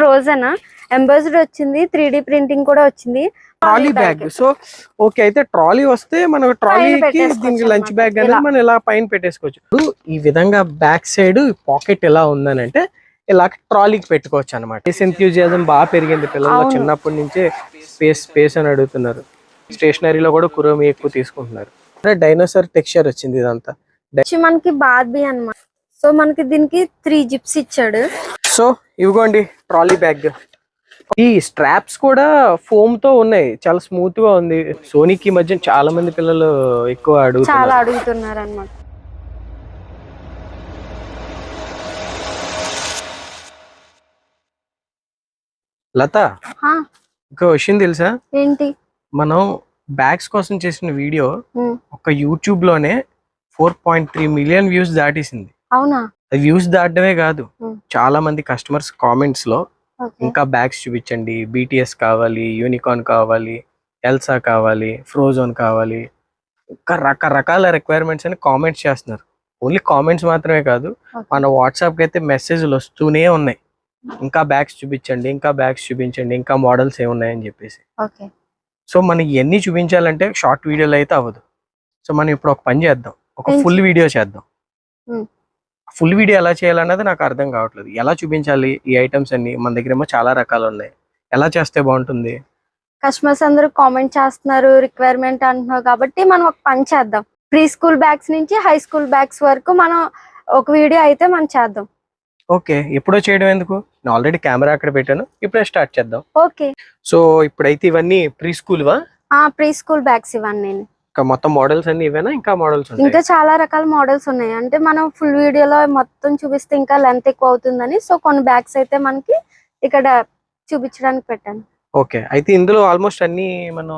Frozen embossed వచ్చింది, 3D printing కూడా వచ్చింది. Trolley bag. సో ఓకే, అయితే ట్రాలీ వస్తే మనం ట్రాలీకి దీనికి లంచ్ బ్యాగ్ అనేది మనం ఇలా పైన పెట్టేసుకోవచ్చు. ఇప్పుడు ఈ విధంగా బ్యాక్ సైడ్ పాకెట్ ఎలా ఉందని అంటే ఇలా ట్రాలీకి పెట్టుకోవచ్చు అనమాట. స్పేస్ ఎంథ్యూజియాజం బాగా పెరిగింది పిల్లల్లో, చిన్నప్పటి నుంచే స్పేస్ స్పేస్ అని అడుగుతున్నారు. స్టేషనరీలో కూడా కురోమి ఎక్కువ తీసుకుంటున్నారు. డైనోసార్ టెక్స్చర్ వచ్చింది ఇదంతా. మనకి బార్బీ అన్నమాట. సో మనకి దీనికి 3 జిప్స్ ఇచ్చాడు. సో ఇవిగోండి ట్రాలీ బ్యాగ్. ఈ స్ట్రాప్స్ కూడా ఫోమ్ తో ఉన్నాయి, చాలా స్మూత్ గా ఉంది. సోనీకి మధ్య చాలా మంది పిల్లలు ఎక్కువ అడుగుతున్నారు అన్నమాట. లత, ఇంకో విషయం తెలుసా? ఏంటి? మనం బ్యాగ్స్ కోసం చేసిన వీడియో ఒక యూట్యూబ్ లోనే 4.3 మిలియన్ వ్యూస్ దాటేసింది. అవునా? వ్యూస్ దాటమే కాదు, చాలా మంది కస్టమర్స్ కామెంట్స్ లో ఇంకా బ్యాగ్స్ చూపించండి, BTS కావాలి, యూనికార్న్ కావాలి, ఎల్సా కావాలి, ఫ్రోజోన్ కావాలి, ఇంకా రకరకాల రిక్వైర్మెంట్స్ అని కామెంట్స్ చేస్తున్నారు. ఓన్లీ కామెంట్స్ మాత్రమే కాదు, మన వాట్సాప్ కి అయితే మెసేజ్లు వస్తూనే ఉన్నాయి, ఇంకా బ్యాగ్స్ చూపించండి, ఇంకా బ్యాగ్స్ చూపించండి, ఇంకా మోడల్స్ ఏమున్నాయని చెప్పేసి. సో మనకి ఎన్ని చూపించాలంటే షార్ట్ వీడియోలు అయితే అవ్వదు. సో మనం ఇప్పుడు ఒక పని చేద్దాం, ఒక ఫుల్ వీడియో చేద్దాం. ఫుల్ వీడియో ఎలా చేయాలన్నది నాకు అర్థం కావట్లేదు. ఎలా చూపించాలి ఈ ఐటమ్స్ అన్ని? మన దగ్గర ఏమో చాలా రకాలు ఉన్నాయి, ఎలా చేస్తే బాగుంటుంది? కస్టమర్స్ అందరూ కామెంట్ చేస్తున్నారు, రిక్వైర్మెంట్ అంటున్నారు కాబట్టి మనం ఒక పని చేద్దాం. ప్రీ స్కూల్ బ్యాగ్స్ నుంచి హై స్కూల్ బ్యాగ్స్ వరకు మనం ఒక వీడియో అయితే మనం చేద్దాం. ఓకే, ఎప్పుడో చేయడం ఎందుకు? నేను ఆల్రెడీ కెమెరా అక్కడ పెట్టాను, ఇప్పుడే స్టార్ట్ చేద్దాం. ఓకే. సో ఇప్పుడైతే ఇవన్నీ ప్రీ స్కూల్ వా? ప్రీ స్కూల్ బ్యాగ్స్ ఇవన్నీ. మొత్తం మోడల్స్ అన్ని ఇవేనా? ఇంకా మోడల్స్ ఇంకా చాలా రకాల మోడల్స్ ఉన్నాయి. అంటే మనం ఫుల్ వీడియోలో మొత్తం చూపిస్తే ఇంకా లెంత్ ఎక్కువ అవుతుందని సో కొన్ని బ్యాగ్స్ అయితే మనకి ఇక్కడ చూపించడానికి పెట్టాను. ఓకే, అయితే ఇందులో ఆల్మోస్ట్ అన్ని మనం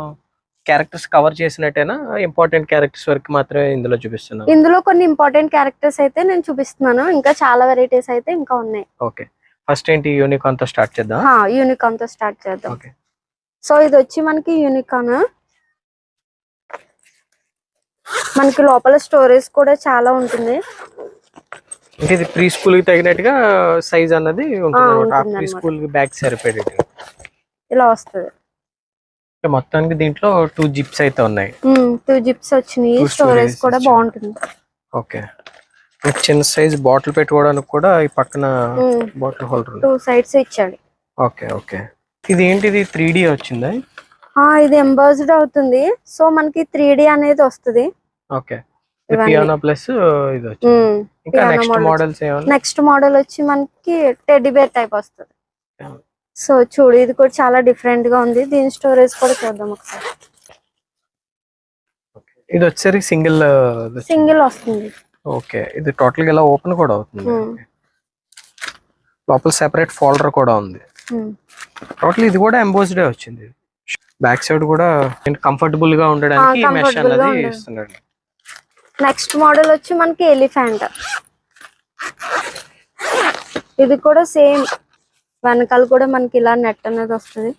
క్యారెక్టర్స్ కవర్ చేసినట్టేనా? ఇంపార్టెంట్ క్యారెక్టర్స్ వరకు మాత్రమే ఇందులో చూపిస్తున్నాను. ఇందులో కొన్ని ఇంపార్టెంట్ క్యారెక్టర్స్ అయితే నేను చూపిస్తున్నాను, ఇంకా చాలా వెరైటీస్ అయితే ఇంకా ఉన్నాయి. ఓకే, ఫస్ట్ ఏంటి? యూనికార్న్ తో స్టార్ట్ చేద్దాం. యూనికార్న్ తో స్టార్ట్ చేద్దాం. ఓకే, సో ఇది వచ్చి మనకి యూనికార్న్. మనకి లోపల స్టోరేజ్ కూడా చాలా ఉంటుంది. ఇది ప్రీ స్కూల్ కి తగినట్టుగా సైజ్ అన్నది ఉంటుంది. ప్రీ స్కూల్ బ్యాగ్ సరిపోయేది ఇలా వస్తుంది. మొత్తానికి దీంట్లో 2 జిప్స్ అయితే ఉన్నాయి. 2 జిప్స్ వచ్చినాయి. స్టోరేజ్ కూడా బాగుంటుంది. ఓకే, చిన్న సైజ్ బాటిల్ పెట్టుకోవడానికి కూడా ఈ పక్కన బాటిల్ హోల్డర్ 2 సైడ్స్ ఇచ్చాడు. ఓకే ఓకే, ఇది ఏంటిది? 3D వచ్చిందా? ఇది ఎంబోస్డ్ అవుతుంది. సో మనకి 3D అనేది వస్తుంది. ఓకే, పియానో ప్లస్ ఇది వచ్చింది. ఇంకా నెక్స్ట్ మోడల్స్ ఏమన్నా? నెక్స్ట్ మోడల్ వచ్చి మనకి టెడ్డీ బేర్ టైప్ వస్తుంది. సో చూడు, ఇది కూడా చాలా డిఫరెంట్ గా ఉంది. దీని స్టోరేజ్ కూడా చూద్దాం ఒకసారి. ఇది వచ్చేసరికి సింగిల్ వస్తుంది. ఓకే, ఇది టోటల్ గా ఇలా ఓపెన్ కూడా అవుతుంది. లోపల సెపరేట్ ఫోల్డర్ కూడా ఉంది. టోటల్ ఇది కూడా ఎంబోస్డ్ వచ్చింది. బ్యాక్ సైడ్ కూడా కంఫర్టబుల్ గా ఉండడానికి మెష్ అన్నది ఇస్తున్నాడు. నెక్స్ట్ మోడల్ వచ్చి మనకి ఎలిఫెంట్. ఇది కూడా సేమ్, వెనకాల కూడా మనకి ఇలా నెట్ అనేది వస్తుంది.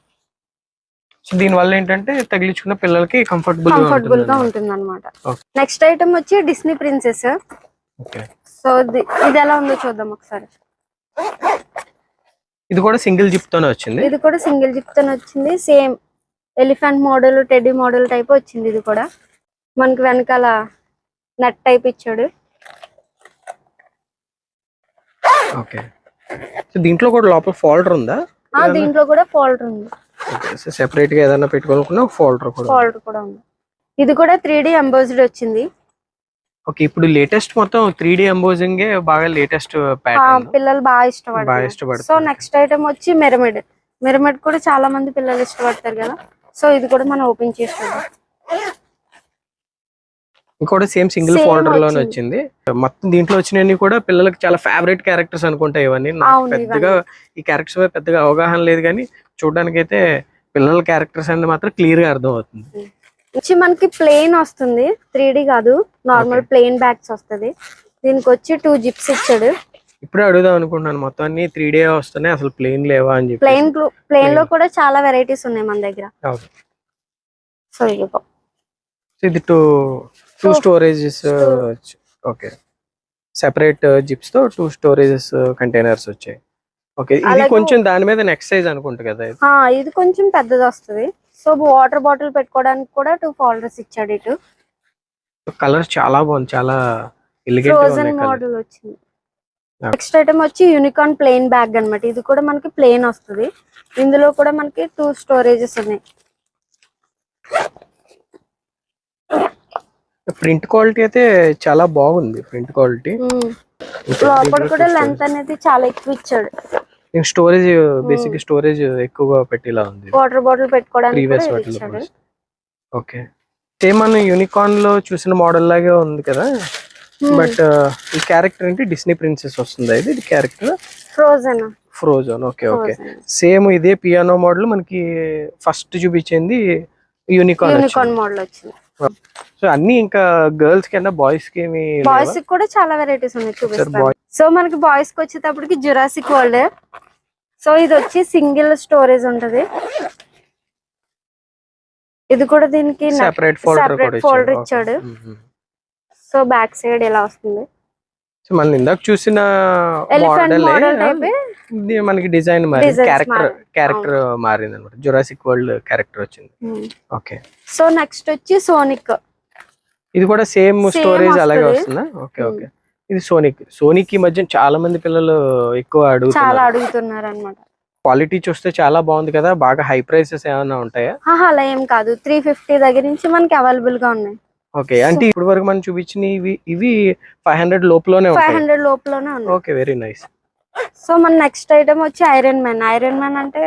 సో దీని వల్ల ఏంటంటే తగిలించుకున్న పిల్లలకి కంఫర్టబుల్ గా ఉంటుంది అన్నమాట. నెక్స్ట్ ఐటమ్ వచ్చి డిస్నీ ప్రిన్సెస్. సో ఇది ఎలా ఉందో చూద్దాం ఒకసారి. ఇది కూడా సింగిల్ జిప్ తోనే వచ్చింది. Same elephant model, teddy model type వచ్చింది. ఇది కూడా మనకి వెనకాల నెట్ టైప్ ఇచ్చాడు. ఓకే, సో దీంట్లో కూడా లోపల ఫోల్డర్ ఉందా? దీంట్లో కూడా ఫోల్డర్ ఉంది. సెపరేట్ గా ఏదైనా పెట్టుకోవాలనుకున్నా ఫోల్డర్ కూడా ఉంది. ఇది కూడా 3D ఎంబోస్డ్ వచ్చింది. ఓకే, ఇప్పుడు లేటెస్ట్ మొత్తం 3D ఎంబోజింగ్ బాగా లేటెస్ట్ ప్యాటర్న్, పిల్లలు బాగా ఇష్టపడతారు. సో నెక్స్ట్ ఐటమ్ వచ్చి మిరమిడ్ కూడా చాలా మంది పిల్లలు ఇష్టపడతారు కదా. సో ఇది కూడా మనం ఓపెన్ చేస్తాం. ఇంకోటి సేమ్ సింగిల్ ఫోల్డర్ లోనే వచ్చింది. మొత్తం దీంట్లో వచ్చినవి కూడా పిల్లలకి చాలా ఫేవరెట్ క్యారెక్టర్స్ అనుకుంటాయి ఇవన్నీ. నాకు పెద్దగా ఈ క్యారెక్టర్స్ మీద పెద్దగా అవగాహన లేదు, కానీ చూడడానికి అయితే పిల్లల క్యారెక్టర్స్ అనేది మాత్రం క్లియర్ గా అర్థం అవుతుంది. మనకి ప్లెయిన్ వస్తుంది, 3D కాదు, నార్మల్ ప్లెయిన్ బ్యాగ్స్ వస్తుంది. దీనికి వచ్చి 2 జిప్స్ ఇచ్చాడు. ఇప్పుడే అడుగుదాం అనుకుంటున్నాను, మొత్తం అన్ని 3D వస్తున్నాయి, అసలు ప్లెయిన్ లేవా అని చెప్పి. ప్లెయిన్ లో కూడా చాలా వెరైటీస్ ఉన్నాయి మన దగ్గర. సో ఇది 2 స్టోరేజెస్. ఓకే, సెపరేట్ జిప్స్ తో 2 స్టోరేజెస్ కంటైనర్స్ వచ్చాయి. ఓకే, ఇది అలాగే కొంచెం దాని మీద నెక్స్ట్ సైజ్ అనుకుంటా కదా ఇది. ఇది కొంచెం పెద్దది వస్తుంది. సో వాటర్ బాటిల్ పెట్టుకోవడానికి కూడా 2 ఫోల్డర్స్ ఇచ్చాడు ఇటు. కలర్ చాలా బాగుంది, చాలా ఎలిగెంట్ గా ఫ్రోజన్ ఉన్నాయి కలర్. మోడల్ వచ్చింది. నెక్స్ట్ ఐటమ్ వచ్చి యూనికార్న్ ప్లెయిన్ బ్యాగ్ అన్నమాట. ఇది కూడా మనకి ప్లెయిన్ వస్తుంది. ఇందులో కూడా మనకి 2 స్టోరేజెస్ ఉన్నాయి. ప్రింట్ క్వాలిటీ అయితే చాలా బాగుంది, ప్రింట్ క్వాలిటీ. లోపల కూడా లెంత్ అనేది చాలా ఎక్కువ ఇచ్చాడు. స్టోరేజ్ బేసిక్ స్టోరేజ్ ఎక్కువగా పెట్టేలా ఉంది. వాటర్ బాటిల్ పెట్టుకోవడానికి ప్రీవియస్ కూడా ఇది వాటిలో ఇచ్చాడు. ఓకే, సేమ్ మనం యూనికార్న్ లో చూసిన మోడల్ లాగే ఉంది కదా. బట్ ఈ క్యారెక్టర్ ఏంటి, డిస్నీ ప్రిన్సెస్ వస్తుంది ఇది character. Frozen. Okay okay, same ఇదే పియానో మోడల్ మనకి ఫస్ట్ చూపించింది యూనికార్న్ మోడల్ వచ్చింది. సో అన్ని ఇంకా గర్ల్స్ కన్నా బాయ్స్ కి బాయ్స్ కి కూడా చాలా వెరైటీస్ ఉన్నాయి, చూపిస్తాను. సో మనకి బాయ్స్ కి వచ్చేటప్పటికి జురాసిక్ వరల్డ్. సో ఇది వచ్చి సింగిల్ స్టోరేజ్ ఉంటది. ఇది కూడా దీనికి సెపరేట్ ఫోల్డర్ ఇచ్చాడు. సో బ్యాక్ సైడ్ ఎలా వస్తుంది. సో మనం ఇందాక చూసిన మోడల్ మనకి డిజైన్ మారింది, క్యారెక్టర్ మారింది అనమాట. జురాసిక్ వరల్డ్ క్యారెక్టర్ వచ్చింది. ఓకే, సో నెక్స్ట్ వచ్చి సోనిక్. ఇది కూడా సేమ్ స్టోరేజ్ అలాగే వస్తుందా? ఓకే ఓకే, ఇది సోనిక్ ఈ మధ్య చాలా మంది పిల్లలు ఎక్కువ అడుగుతున్నారు అన్నమాట. క్వాలిటీ చూస్తే చాలా బాగుంది కదా. బాగా హై ప్రైసెస్ ఏమైనా ఉంటాయా? అలా ఏం కాదు, 350 దగ్గర నుంచి మనకి అవైలబుల్ గా ఉన్నాయి. ఓకే, అంటే ఇప్పుడు వరకు మనం చూపించిన ఇవి 500 లోపలనే ఉన్నాయి. Okay, very nice. సో మన నెక్స్ట్ ఐటమ్ వచ్చి ఐరన్ మ్యాన్ అంటే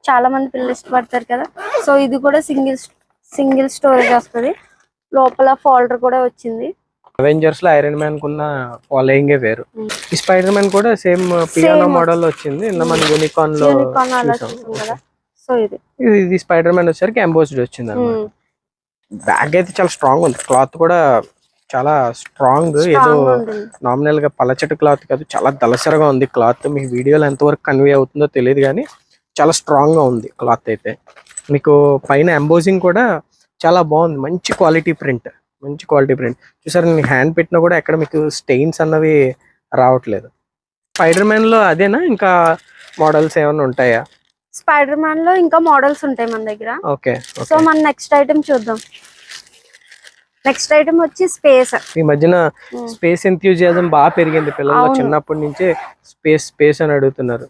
చాలా మంది పిల్లలు ఇష్టపడతారు కదా. సో ఇది కూడా సింగిల్ స్టోరేజ్ వస్తుంది. లోపల ఫోల్డర్ కూడా వచ్చింది. అవెంజర్స్ లో ఐరన్ మ్యాన్ కున్న ఫాలోయింగ్ వేరు. ఈ స్పైడర్ మ్యాన్ కూడా సేమ్ పియానో మోడల్ వచ్చింది. మన యూనికార్న్ లో చూసాం. సో ఇది స్పైడర్ మ్యాన్ వచ్చేసరికి ఎంబోస్డ్ వచ్చింది అన్నమాట. బ్యాగ్ అయితే చాలా స్ట్రాంగ్ ఉంది, క్లాత్ కూడా చాలా స్ట్రాంగ్. ఏదో నామినల్ గా పలచటి క్లాత్ కాదు, చాలా దళసరగా ఉంది క్లాత్. మీకు వీడియోలో ఎంతవరకు కన్వే అవుతుందో తెలియదు కానీ చాలా స్ట్రాంగ్ గా ఉంది క్లాత్ అయితే. మీకు పైన ఎంబోజింగ్ కూడా చాలా బాగుంది, మంచి క్వాలిటీ ప్రింట్ చూసారు. నేను హ్యాండ్ పెట్టినా కూడా ఎక్కడ మీకు స్టెయిన్స్ అన్నవి రావట్లేదు. స్పైడర్ మ్యాన్ లో అదేనా, ఇంకా మోడల్స్ ఏమైనా ఉంటాయా? స్పైడర్ మ్యాన్ లో ఇంకా మోడల్స్ ఉంటాయి మన దగ్గర. ఓకే, సో మన నెక్స్ట్ ఐటమ్ చూద్దాం. నెక్స్ట్ ఐటమ్ వచ్చి స్పేస్. ఈ మధ్యన స్పేస్ ఎంథ్యూజియాజం బాగా పెరిగింది పిల్లల్లో, చిన్నప్పటి నుంచే స్పేస్ అని అడుగుతున్నారు.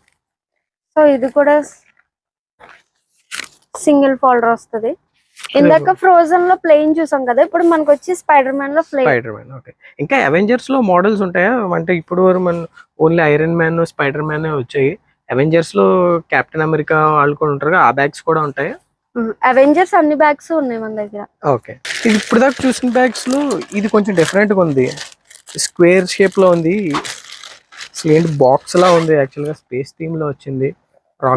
సో ఇది కూడా సింగిల్ ఫోల్డర్ వస్తుంది. ఇందాక ఫ్రోజన్ లో ప్లెయిన్ చూసాం కదా, ఇప్పుడు మనకు వచ్చి స్పైడర్ మ్యాన్ లో ప్లెయిన్. ఓకే, ఇంకా అవెంజర్స్ లో మోడల్స్ ఉంటాయా? అంటే ఇప్పుడు వరకు మన only iron man, spider man వచ్చాయి. అవెంజర్స్ లో కెప్టెన్ అమెరికా వాళ్ళు కూడా ఉంటారు, ఆ బ్యాగ్స్ కూడా ఉంటాయా? అవెంజర్స్ అన్ని బ్యాగ్స్ ఉన్నాయి మన దగ్గర. ఓకే, ఇది ఇప్పుడు దాకా చూసిన బ్యాగ్స్ లో ఇది కొంచెం డిఫరెంట్ గా ఉంది, స్క్వేర్ షేప్ లో ఉంది. ఏంటి బాక్స్ లా ఉంది, యాక్చువల్ గా స్పేస్ థీమ్ లో వచ్చింది.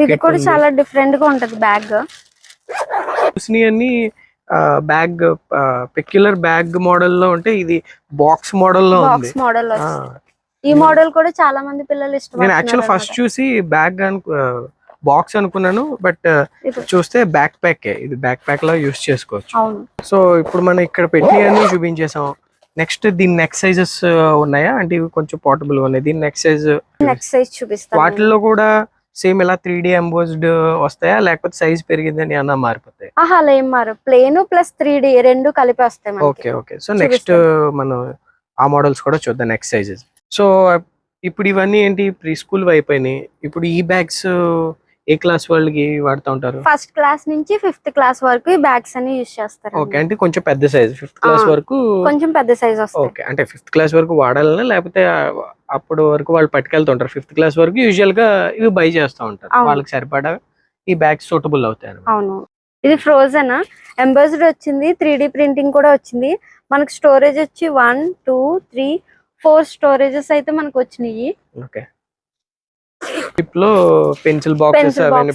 ఇది కూడా చాలా డిఫరెంట్ గా ఉంటది బ్యాగ్. చూసినవన్నీ బ్యాగ్ పెక్యులర్ బ్యాగ్ మోడల్ లో ఉంటే ఇది బాక్స్ మోడల్ లో ఉంది. ఈ మోడల్ కూడా చాలా మంది పిల్లలు ఇష్టపడుతున్నారు. నేను యాక్చువల్ ఫస్ట్ చూసి బ్యాగ్ బాక్స్ అనుకున్నాను, బట్ చూస్తే బ్యాక్ ప్యాక్, ఇది బ్యాక్ ప్యాక్ లో యూస్ చేసుకోవచ్చు. సో ఇప్పుడు మనం ఇక్కడ పెట్టినవన్నీ చూపించేసాం. నెక్స్ట్ దీని నెక్స్ట్ సైజెస్ ఉన్నాయా? అంటే ఇవి కొంచెం పోర్టబుల్ ఉన్నాయి. దీని నెక్స్ట్ సైజ్ చూపిస్తాను. వాటిల్లో కూడా సేమ్ ఇలా 3D ఎంబోస్డ్ వస్తాయా, లేకపోతే సైజ్ పెరిగిందని ఏమన్నా మారిపోతాయి? అలా ఏం మారు, ప్లేన్ ప్లస్ 3D రెండు కలిపి వస్తాయి. ఓకే ఓకే, సో నెక్స్ట్ మనం ఆ మోడల్స్ కూడా చూద్దాం, నెక్స్ట్ సైజెస్. సో ఇప్పుడు ఇవన్నీ ఏంటి, ప్రీ స్కూల్ అయిపోయినాయి. ఇప్పుడు ఈ బ్యాగ్స్ ఏ క్లాస్ వాళ్ళకి వాడుతూ ఉంటారు? ఫస్ట్ క్లాస్ నుంచి 5th క్లాస్ వరకు ఈ బ్యాగ్స్ అన్ని యూస్ చేస్తారు. ఓకే, అంటే కొంచెం పెద్ద సైజ్, 5th క్లాస్ వరకు కొంచెం పెద్ద సైజ్ వస్తుంది. ఓకే, అంటే 5th క్లాస్ వరకు వాడాలనా, లేకపోతే అప్పుడు వరకు వాళ్ళు పట్టుకెళ్తుంటారు? 5th క్లాస్ వరకు యూజువల్ గా ఇవి బై చేస్తూ ఉంటారు, వాళ్ళకి సరిపడా ఈ బ్యాగ్స్ సూటబుల్ అవుతాయి. అవును, ఇది ఫ్రోజన్ ఎంబోస్డ్ వచ్చింది, 3D ప్రింటింగ్ కూడా వచ్చింది. మనకు స్టోరేజ్ వచ్చి 1 2 3 4 స్టోరేజెస్ అయితే మనకు వచ్చినాయి. ఓకే, జిప్ లో పెన్సిల్ బాక్సెస్ అవన్నీ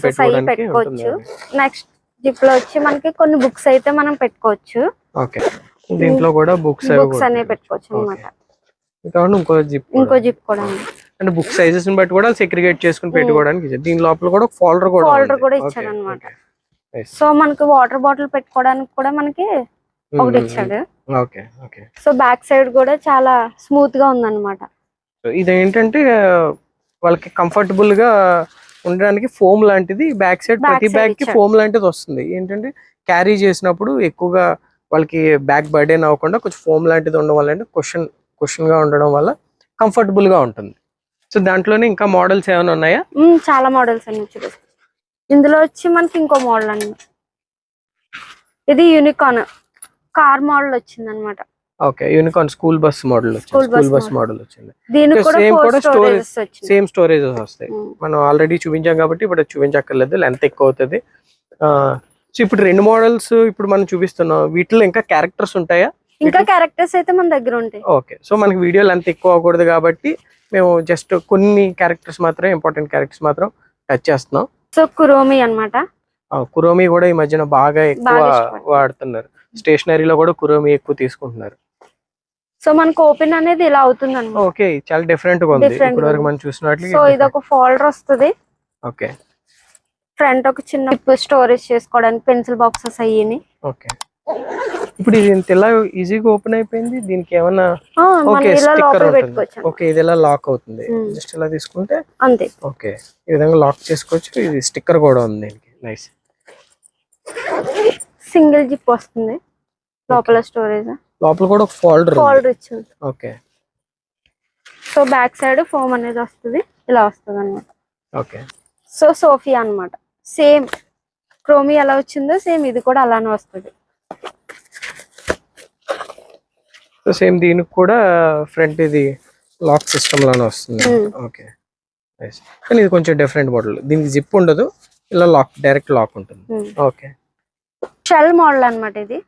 పెట్టుకోవచ్చు. నెక్స్ట్ జిప్ లో వచ్చి మనకి కొన్ని బుక్స్ అయితే మనం పెట్టుకోవచ్చు. ఓకే, దీంట్లో కూడా బుక్స్ అనేవి పెట్టుకోవచ్చు అన్నమాట. ఇంకో జిప్ కూడా అంటే బుక్ సైజెస్ ని బట్టి కూడా సెగ్రిగేట్ చేసుకుని పెట్టుకోవడానికి. దీని లోపల కూడా ఫోల్డర్ కూడా ఇచ్చాడు అన్నమాట. సో మనకి వాటర్ బాటిల్ పెట్టుకోవడానికి కూడా మనకి ఒకటి ఇచ్చాడు. Okay okay, so back side కూడా చాలా స్మూత్ గా ఉందన్నమాట. ఇదేంటంటే వాళ్ళకి కంఫర్టబుల్ గా ఉండడానికి ఫోమ్ లాంటిది బ్యాక్ సైడ్, ప్రతి బ్యాగ్ కి ఫోమ్ లాంటిది వస్తుంది. ఏంటంటే క్యారీ చేసినప్పుడు ఎక్కువగా వాళ్ళకి బ్యాక్ బర్డెన్ అవ్వకుండా కొంచెం ఫోమ్ లాంటిది ఉండడం వల్ల అంటే కుషన్ గా ఉండడం వల్ల కంఫర్టబుల్ గా ఉంటుంది. సో దాంట్లోనే ఇంకా మోడల్స్ ఏమైనా ఉన్నాయా? చాలా మోడల్స్ అన్ని చూపిస్తాం. ఇందులో వచ్చి మనకి ఇంకో మోడల్ అండి, ఇది యూనికార్న్ కార్ మోడల్ వచ్చింది అనమాట. Okay, unicorn school bus model వచ్చింది. స్కూల్ బస్ మోడల్ వచ్చింది. దీనికి కూడా సేమ్ కూడా స్టోరేజ్, వచ్చింది. సేమ్ స్టోరేజెస్ వస్తాయి. మనం ఆల్రెడీ చూపించాం కాబట్టి ఇప్పుడు చూపించక్కర్లేదు, లెంత్ ఎక్కువ అవుతుంది. సో ఇప్పుడు 2 మోడల్స్ ఇప్పుడు మనం చూపిస్తున్నాం, వీటిలో ఇంకా క్యారెక్టర్స్ ఉంటాయా? ఇంకా క్యారెక్టర్స్ అయితే మన దగ్గర ఉంటాయి. ఓకే, సో మనకి వీడియో లెంత్ ఎక్కువ అవ్వకూడదు కాబట్టి మేము జస్ట్ కొన్ని క్యారెక్టర్స్ మాత్రం, ఇంపార్టెంట్ క్యారెక్టర్స్ మాత్రం టచ్ చేస్తున్నాం. సో కురోమి అన్నమాట. కురోమి కూడా ఈ మధ్యన బాగా ఎక్కువ వాడుతున్నారు. స్టేషనరీలో కూడా కురోమి ఎక్కువ తీసుకుంటున్నారు. సో మనకు ఓపెన్ అనేది ఇలా అవుతుంది అన్నమాట. ఓకే, చాలా డిఫరెంట్ గా ఉంది ఇప్పుడు వరకు మనం చూసినట్లు. సో ఇది ఒక ఫోల్డర్ వస్తుంది. ఓకే, ఫ్రంట్ ఒక చిన్న స్టోరేజ్ చేసుకోవడానికి పెన్సిల్ బాక్సెస్ అయ్యి. ఓకే, ఇప్పుడు ఇది ఇలా ఈజీగా ఓపెన్ అయిపోయింది. దీనికి ఏమన్నా ఓకే స్టిక్కర్ ఉంటుంది. ఓకే, ఇది ఇలా లాక్ అవుతుంది. జస్ట్ ఇలా తీసుకుంటే అంతే. ఓకే, ఈ విధంగా లాక్ చేసుకోవచ్చు. ఇది స్టిక్కర్ కూడా ఉంది దీనికి. నైస్. సింగిల్ జిప్ వస్తుంది లోపల, స్టోరేజ్ లోపల కూడా ఒక ఫోల్డర్ ఇచ్చింది. Okay, so back side foam అనేది వస్తుంది, ఇలా వస్తుంది అన్నమాట. ఓకే, సో సోఫియా అన్నమాట. సేమ్ క్రోమీ ఎలా వచ్చిందో సేమ్ ఇది కూడా అలానే వస్తుంది. సో సేమ్ దీనికి కూడా ఫ్రంట్ ఇది లాక్ సిస్టమ్ లానే వస్తుంది. Okay, nice. కానీ ఇది కొంచెం డిఫరెంట్ మోడల్. దీనికి జిప్ ఉండదు, ఇలా లాక్, డైరెక్ట్ లాక్ ఉంటుంది. ఓకే, షెల్ మోడల్ అన్నమాట ఇది.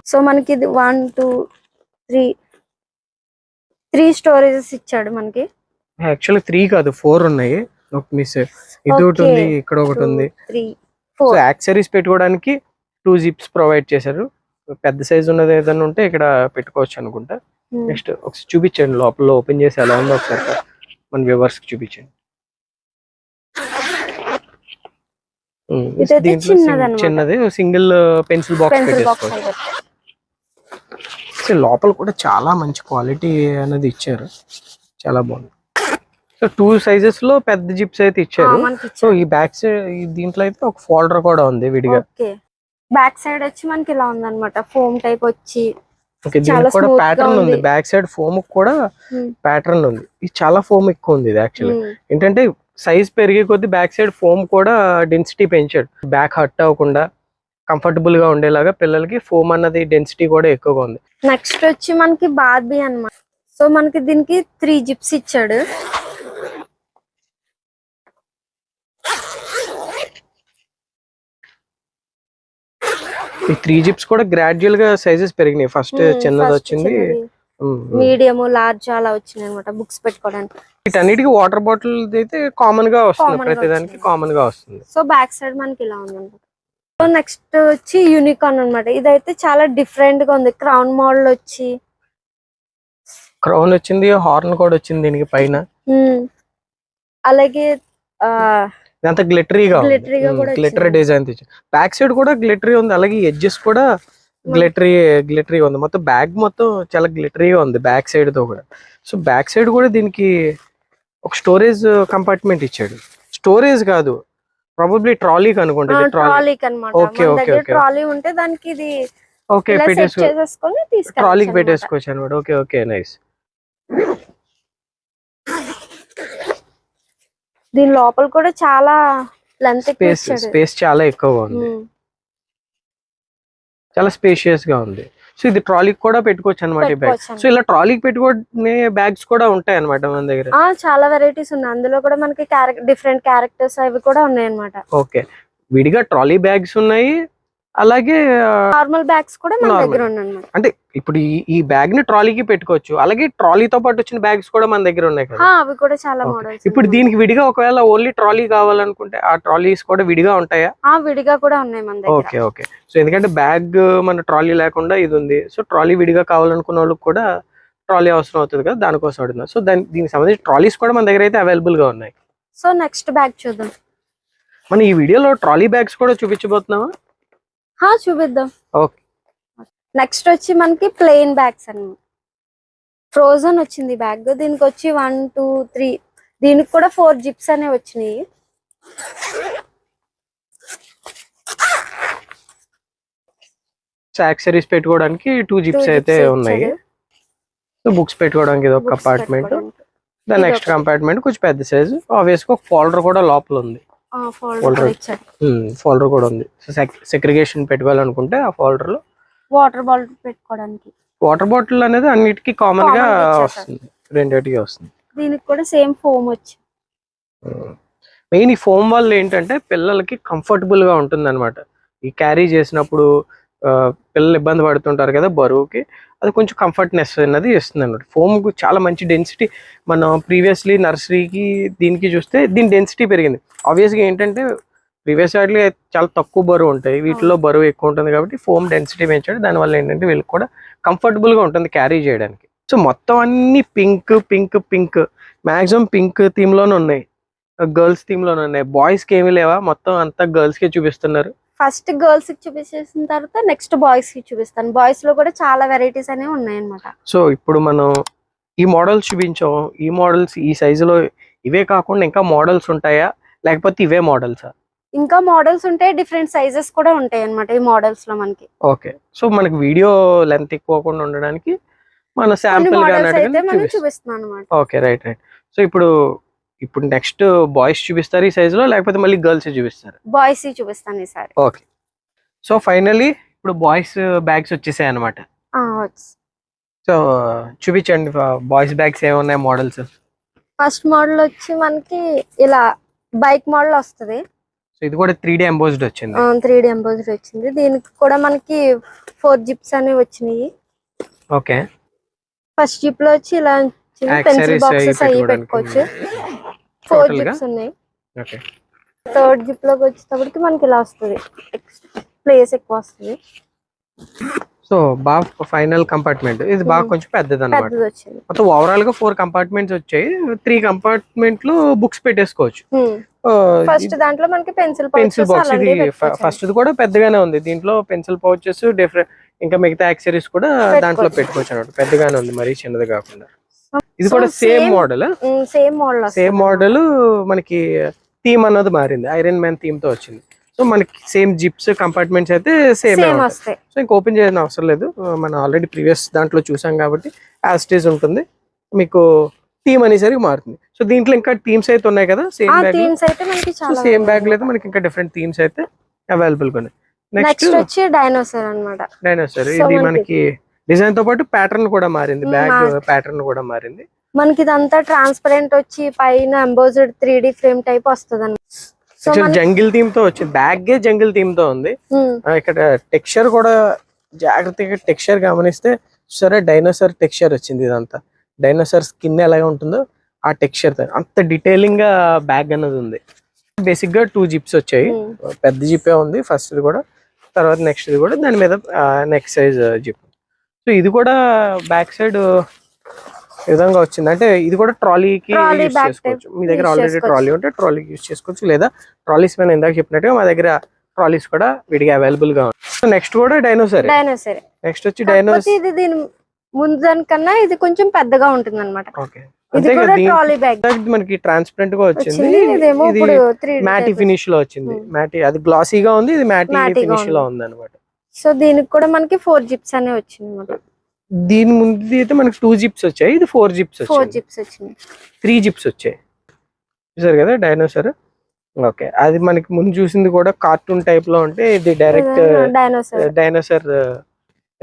సో మనకి ఇది 1 2 3 స్టోరేజెస్ ఇచ్చాడు మనకి. యాక్చువల్లీ 3 కాదు 4 ఉన్నాయి. మిస్ ఇది ఒకటి ఉంది, ఇక్కడ ఒకటి ఉంది. సో యాక్సెసరీస్ పెట్టుకోవడానికి 2 జిప్స్ ప్రొవైడ్ చేశారు. పెద్ద సైజ్ ఉన్నది ఏదైనా ఉంటే ఇక్కడ పెట్టుకోవచ్చు అనుకుంటా. నెక్స్ట్ ఒకసారి చూపించండి లోపల ఓపెన్ చేసి ఎలా ఉందో ఒకసారి మన వ్యూవర్స్ కి చూపించండి. దీంట్లో చిన్నది సింగిల్ పెన్సిల్ బాక్స్ పెట్టేసుకోవచ్చు. లోపల కూడా చాలా మంచి క్వాలిటీ అనేది ఇచ్చారు, చాలా బాగుంది. సో 2 సైజెస్ లో పెద్ద జిప్స్ అయితే ఇచ్చారు. సో ఈ బ్యాక్ సైడ్ దీంట్లో అయితే ఒక ఫోల్డర్ కూడా ఉంది విడిగా. బ్యాక్ సైడ్ వచ్చి మనకి ఇలా ఉంది అనమాట, ఫోమ్ టైప్ వచ్చి. దీనికి కూడా ప్యాటర్న్ ఉంది, బ్యాక్ సైడ్ ఫోమ్ కూడా ప్యాటర్న్ ఉంది. ఇది చాలా ఫోమ్ ఎక్కువ ఉంది. ఇది యాక్చువల్లీ ఏంటంటే సైజ్ పెరిగే కొద్ది బ్యాక్ సైడ్ ఫోమ్ కూడా డెన్సిటీ పెంచాడు. బ్యాక్ హర్ట్ అవ్వకుండా కంఫర్టబుల్ గా ఉండేలాగా పిల్లలకి ఫోమ్ అన్నది డెన్సిటీ కూడా ఎక్కువగా ఉంది. నెక్స్ట్ వచ్చి మనకి బార్బీ అన్నమాట. సో మనకి దీనికి 3 జిప్స్ ఇచ్చాడు. ఈ 3 జిప్స్ కూడా గ్రాడ్యువల్ గా సైజెస్ పెరిగినాయి. ఫస్ట్ చిన్నది వచ్చింది, మీడియం, లార్జ్ అలా వచ్చినాయి అనమాట బుక్స్ పెట్టుకోవడానికి. వీటన్నిటికి వాటర్ బాటిల్ అయితే కామన్ గా వస్తుంది, ప్రతిదానికి కామన్ గా వస్తుంది. సో బ్యాక్ సైడ్ మనకి ఇలా ఉంది అనమాట. సో నెక్స్ట్ వచ్చి యూనికార్న్ అన్నమాట. ఇదైతే చాలా డిఫరెంట్ గా ఉంది. క్రౌన్ మోడల్ వచ్చి, క్రౌన్ వచ్చింది, హార్న్ కూడా వచ్చింది దీనికి పైన. అలాగే ఇదంతా గ్లిటరీగా గ్లిటర్ డిజైన్ బ్యాక్ సైడ్ కూడా గ్లిటరీ ఉంది. అలాగే ఎడ్జెస్ కూడా గ్లిటరీ ఉంది. మొత్తం బ్యాగ్ మొత్తం చాలా గ్లిటరీగా ఉంది బ్యాక్ సైడ్ తో కూడా. సో బ్యాక్ సైడ్ కూడా దీనికి ఒక స్టోరేజ్ కంపార్ట్మెంట్ ఇచ్చాడు. స్టోరేజ్ కాదు, ప్రాబబ్లీ ట్రాలీకి అనుకుంటా. ట్రాలీ ఉంటే దానికి ఇది ఓకే ట్రాలీకి పెట్టేసుకోవచ్చు అనమాట. Okay okay, nice. దీని లోపల కూడా చాలా లెంత్, స్పేస్ చాలా ఎక్కువగా ఉంది, చాలా స్పేషియస్ గా ఉంది. సో ఇది ట్రాలీకి కూడా పెట్టుకోవచ్చు అనమాట ఈ బ్యాగ్. సో ఇలా ట్రాలీకి పెట్టుకునే బ్యాగ్స్ కూడా ఉంటాయి అనమాట మన దగ్గర. చాలా వెరైటీస్ ఉన్నాయి. అందులో కూడా మనకి డిఫరెంట్ క్యారెక్టర్స్ అవి కూడా ఉన్నాయి అనమాట. ఓకే, విడిగా ట్రాలీ బ్యాగ్స్ ఉన్నాయి, అలాగే నార్మల్ బ్యాగ్స్ కూడా మన దగ్గర ఉన్నాయి. అంటే ఇప్పుడు ఈ బ్యాగ్ ని ట్రాలీకి పెట్టుకోవచ్చు, అలాగే ట్రాలీతో పాటు వచ్చిన బ్యాగ్స్ కూడా మన దగ్గర ఉన్నాయి కదా. అవి కూడా చాలా మోడల్స్. ఇప్పుడు దీనికి విడిగా ఒకవేళ ఓన్లీ ట్రాలీ కావాలనుకుంటే ఆ ట్రాలీస్ కూడా విడిగా ఉంటాయా? విడిగా కూడా ఉన్నాయి మన దగ్గర. Okay okay. సో ఎందుకంటే బ్యాగ్ మన ట్రాలీ లేకుండా ఇది ఉంది. సో ట్రాలీ విడిగా కావాలనుకున్న వాళ్ళకి కూడా ట్రాలీ అవసరం అవుతుంది కదా, దానికోసం అడుగుతున్నా. సో దీనికి సంబంధించి ట్రాలీస్ కూడా మన దగ్గర అయితే అవైలబుల్ గా ఉన్నాయి. సో నెక్స్ట్ బ్యాగ్ చూద్దాం. మనం ఈ వీడియోలో ట్రాలీ బ్యాగ్స్ కూడా చూపించబోతున్నావా? చూపిద్దాం. ఓకే, నెక్స్ట్ వచ్చి మనకి ప్లెయిన్ బ్యాగ్స్ అన్నమాట. ఫ్రోజన్ వచ్చింది బ్యాగ్. దీనికి వచ్చి 1 2 3 దీనికి కూడా 4 జిప్స్ అనేవి వచ్చినాయి. యాక్సెసరీస్ పెట్టుకోవడానికి 2 జిప్స్ అయితే ఉన్నాయి. సో బుక్స్ పెట్టుకోవడానికి ఇది ఒక కంపార్ట్మెంట్. దాని నెక్స్ట్ కంపార్ట్మెంట్ కొంచెం పెద్ద సైజు. ఆబ్వియస్ గా ఒక ఫోల్డర్ కూడా లోపల ఉంది. ఫోల్డర్ కూడా ఉంది. సో సెగ్రిగేషన్ పెట్టుకోవాలనుకుంటే ఆ ఫోల్డర్ లో వాటర్ బాటిల్ పెట్టుకోవడానికి. వాటర్ బాటిల్ అనేది అన్నిటికీ కామన్ గా వస్తుంది, రెండిటికి వస్తుంది. దీనికి కూడా సేమ్ ఫోమ్ వచ్చి. మెయిన్ ఈ ఫోమ్ వల్ల ఏంటంటే పిల్లలకి కంఫర్టబుల్ గా ఉంటుంది అనమాట. ఈ క్యారీ చేసినప్పుడు పిల్లలు ఇబ్బంది పడుతుంటారు కదా బరువుకి, అది కొంచెం కంఫర్ట్నెస్ అనేది ఇస్తుంది అనమాట. ఫోమ్ చాలా మంచి డెన్సిటీ. మనం ప్రీవియస్లీ నర్సరీకి దీనికి చూస్తే దీని డెన్సిటీ పెరిగింది. ఆబ్వియస్గా ఏంటంటే ప్రీవియస్ వాటిలో చాలా తక్కువ బరువు ఉంటాయి, వీటిలో బరువు ఎక్కువ ఉంటుంది కాబట్టి ఫోమ్ డెన్సిటీ పెంచాడు. దానివల్ల ఏంటంటే వీళ్ళకి కూడా కంఫర్టబుల్గా ఉంటుంది క్యారీ చేయడానికి. సో మొత్తం అన్ని pink pink pink, maximum pink థీమ్లోనే ఉన్నాయి, గర్ల్స్ థీమ్లోనే ఉన్నాయి. బాయ్స్కి ఏమీ లేవా? మొత్తం అంతా గర్ల్స్కే చూపిస్తున్నారు. ఫస్ట్ గర్ల్స్ కి చూపించేసిన తర్వాత నెక్స్ట్ బాయ్స్ కి చూపిస్తాను. బాయ్స్ లో కూడా చాలా వెరైటీస్ అనేవి ఉన్నాయి అన్నమాట. సో ఇప్పుడు మనం ఈ మోడల్స్ చూపించాం. ఈ మోడల్స్ ఈ సైజులో ఇవే కాకుండా ఇంకా మోడల్స్ ఉంటాయా, లేకపోతే ఇవే మోడల్సా? ఇంకా మోడల్స్ ఉంటాయి, డిఫరెంట్ సైజెస్ కూడా ఉంటాయి అన్నమాట ఈ మోడల్స్ లో మనకి. ఓకే, సో మనకి వీడియో లెంత్ ఎక్కువకుండా ఉండడానికి మన శాంపిల్ చూపిస్తున్నాను అన్నమాట. Okay, right right. సో ఇప్పుడు నెక్స్ట్ బాయ్స్ చూపిస్తారు ఈ సైజ్ లో, లేకపోతే మళ్ళీ గర్ల్స్ చూపిస్తారు? బాయ్స్ చూపిస్తాను ఈసారి. ఓకే, సో ఫైనలీ ఇప్పుడు బాయ్స్ బ్యాగ్స్ వచ్చేసాయి అనమాట. సో చూపించండి బాయ్స్ బ్యాగ్స్ ఏమున్నాయి మోడల్స్. ఫస్ట్ మోడల్ వచ్చి మనకి ఇలా బైక్ మోడల్ వస్తుంది. సో ఇది కూడా 3D ఎంబోస్డ్ వచ్చింది. 3D ఎంబోస్డ్ వచ్చింది. దీనికి కూడా మనకి 4 జిప్స్ అనేవి వచ్చినాయి. ఓకే, ఫస్ట్ జిప్ లో వచ్చి ఇలా పెన్సిల్ బాక్సెస్ అవి పెట్టుకోవచ్చు. 4 జిప్స్ ఉన్నాయి. ఓకే, థర్డ్ జిప్ లోకి వచ్చేటప్పటికి మనకి ఇలా వస్తుంది, ప్లేస్ ఎక్కువ వస్తుంది. సో బాగా ఫైనల్ కంపార్ట్మెంట్ ఇది బాగా కొంచెం పెద్దది అన్నమాట. మొత్తం ఓవరాల్ గా 4 కంపార్ట్మెంట్స్ వచ్చాయి. 3 కంపార్ట్మెంట్ లో బుక్స్ పెట్టేసుకోవచ్చు. ఫస్ట్ దాంట్లో మనకి పెన్సిల్ బాక్స్, ఇది ఫస్ట్ కూడా పెద్దగానే ఉంది. దీంట్లో పెన్సిల్ పౌచెస్ డిఫరెంట్, ఇంకా మిగతా యాక్సెసరీస్ కూడా దాంట్లో పెట్టుకోవచ్చు అన్నమాట. పెద్దగానే ఉంది, మరీ చిన్నది కాకుండా. ఇది కూడా సేమ్ మోడల్. సేమ్ మోడల్ మనకి థీమ్ అన్నది మారింది, ఐరన్ మ్యాన్ థీమ్ తో వచ్చింది. సో మనకి సేమ్ జిప్స్ కంపార్ట్మెంట్స్ అయితే సేమ్ వస్తాయి. సో ఇంకా ఓపెన్ చేయాల్సిన అవసరం లేదు, మనం ఆల్రెడీ ప్రీవియస్ దాంట్లో చూసాం కాబట్టి యాజ్ ఇట్ ఈజ్ ఉంటుంది. మీకు థీమ్ అనేసరికి మారుతుంది. సో దీంట్లో ఇంకా థీమ్స్ అయితే ఉన్నాయి కదా సేమ్ బ్యాగ్. సేమ్ బ్యాగ్ లేదు మనకి, ఇంకా డిఫరెంట్ థీమ్స్ అయితే అవైలబుల్ గా ఉన్నాయి. నెక్స్ట్ వచ్చి డైనోసార్ అన్నమాట. డైనోసార్ ఇది మనకి డిజైన్ తో పాటు ప్యాటర్న్ కూడా మారింది, బ్యాగ్ ప్యాటర్న్ కూడా మారింది. మనకి ఇదంతా ట్రాన్స్పరెంట్ వచ్చి పైన ఎంబోజ్డ్ 3D ఫ్రేమ్ టైప్ వస్తుంది అన్నమాట. జంగిల్ థీమ్ తో వచ్చింది, బ్యాగ్ జంగిల్ థీమ్ తో ఉంది. ఇక్కడ టెక్స్చర్ కూడా జాగ్రత్తగా టెక్స్చర్ గమనిస్తే సరే డైనోసార్ టెక్స్చర్ వచ్చింది. ఇదంతా డైనోసార్ స్కిన్ ఎలాగా ఉంటుందో ఆ టెక్స్చర్ అంత డీటెయిలింగ్ గా బ్యాగ్ అన్నది ఉంది. బేసిక్ గా 2 జిప్స్ వచ్చాయి, పెద్ద జిప్పే ఉంది ఫస్ట్ ఇది కూడా, తర్వాత నెక్స్ట్ ఇది కూడా, దాని మీద నెక్స్ట్ సైజ్ జిప్. సో ఇది కూడా బ్యాక్ సైడ్ ఈ విధంగా వచ్చింది. అంటే ఇది కూడా ట్రాలీకి యూజ్ చేసుకోవచ్చు. మీ దగ్గర ఆల్రెడీ ట్రాలీ ఉంటే ట్రాలీకి యూజ్ చేసుకోవచ్చు, లేదా ట్రాలీస్ పైన ఇందాక చెప్పినట్టుగా మా దగ్గర ట్రాలీస్ కూడా వీటికి అవైలబుల్ గా ఉంది. నెక్స్ట్ కూడా డైనోసార్. నెక్స్ట్ వచ్చి డైనోసార్. ఇది దీని ముందు దానికన్నా ఇది కొంచెం పెద్దగా ఉంటుంది అన్నమాట. ఓకే, మనకి ట్రాన్స్పరెంట్ గా వచ్చింది. ఇది మ్యాటీ ఫినిష్ లో వచ్చింది. మ్యాటీ అది గ్లాసీగా ఉంది, ఇది మ్యాటీ ఫినిష్ లో ఉంది అనమాట. సో దీనికి కూడా మనకి 4 జిప్స్ అనే వచ్చింది అన్నమాట. దీని ముందు అయితే మనకి 2 జిప్స్ వచ్చాయి, ఇది 4 జిప్స్ వచ్చింది. 3 జిప్స్ వచ్చాయి చూసారు కదా డైనోసార్. ఓకే, అది మనకి ముందు చూసింది కూడా కార్టూన్ టైప్ లో ఉంటే, ఇది డైరెక్ట్ డైనోసార్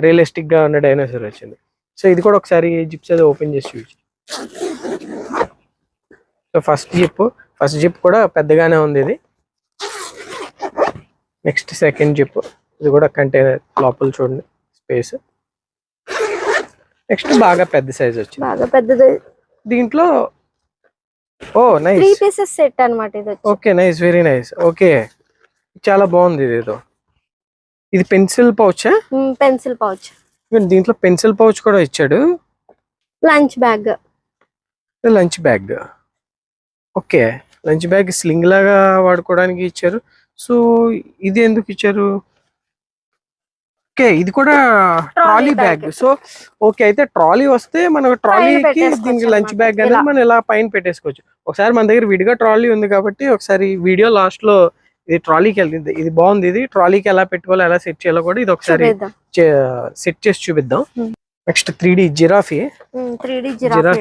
రియలిస్టిక్ గా ఉన్న డైనోసార్ వచ్చింది. సో ఇది కూడా ఒకసారి జిప్స్ అది ఓపెన్ చేసి చూసి. సో ఫస్ట్ జిప్ కూడా పెద్దగానే ఉంది ఇది. నెక్స్ట్ సెకండ్ జిప్, ఇది కూడా కంటైనర్ లోపల చూడండి స్పేస్. నెక్స్ట్ బాగా పెద్ద సైజ్ వచ్చింది, బాగా పెద్దది. దీంట్లో ఓ నైస్ 3 పీసెస్ సెట్ అన్నమాట ఇది. Okay, nice, very nice. Okay, చాలా బాగుంది ఇది. ఇది పెన్సిల్ పౌచ్. పెన్సిల్ పౌచ్, దీంట్లో పెన్సిల్ పౌచ్ కూడా ఇచ్చాడు. Lunch bag. Okay, lunch bag sling లాగా వాడుకోవడానికి ఇచ్చారు. సో ఇది ఎందుకు ఇచ్చారు? ఓకే, ఇది కూడా ట్రాలీ బ్యాగ్. సో ఓకే, అయితే ట్రాలీ వస్తే మన ట్రాలీకి పెట్టేసుకోవచ్చు దీనికి లంచ్ అన్నమాట. బ్యాగ్ అనేది మనం ఇలా పైన పెట్టేసుకోవచ్చు. ఒకసారి మన దగ్గర విడిగా ట్రాలీ ఉంది కాబట్టి ఒకసారి వీడియో లాస్ట్ లో ఇది ట్రాలీకి వెళ్తుంది. ఇది బాగుంది. ఇది ట్రాలీకి ఎలా పెట్టుకోవాలో ఎలా సెట్ చేయాలో కూడా ఇది ఒకసారి చూపిద్దాం. సెట్ చేసి చూపిద్దాం. Next 3D giraffe. 3D giraffe.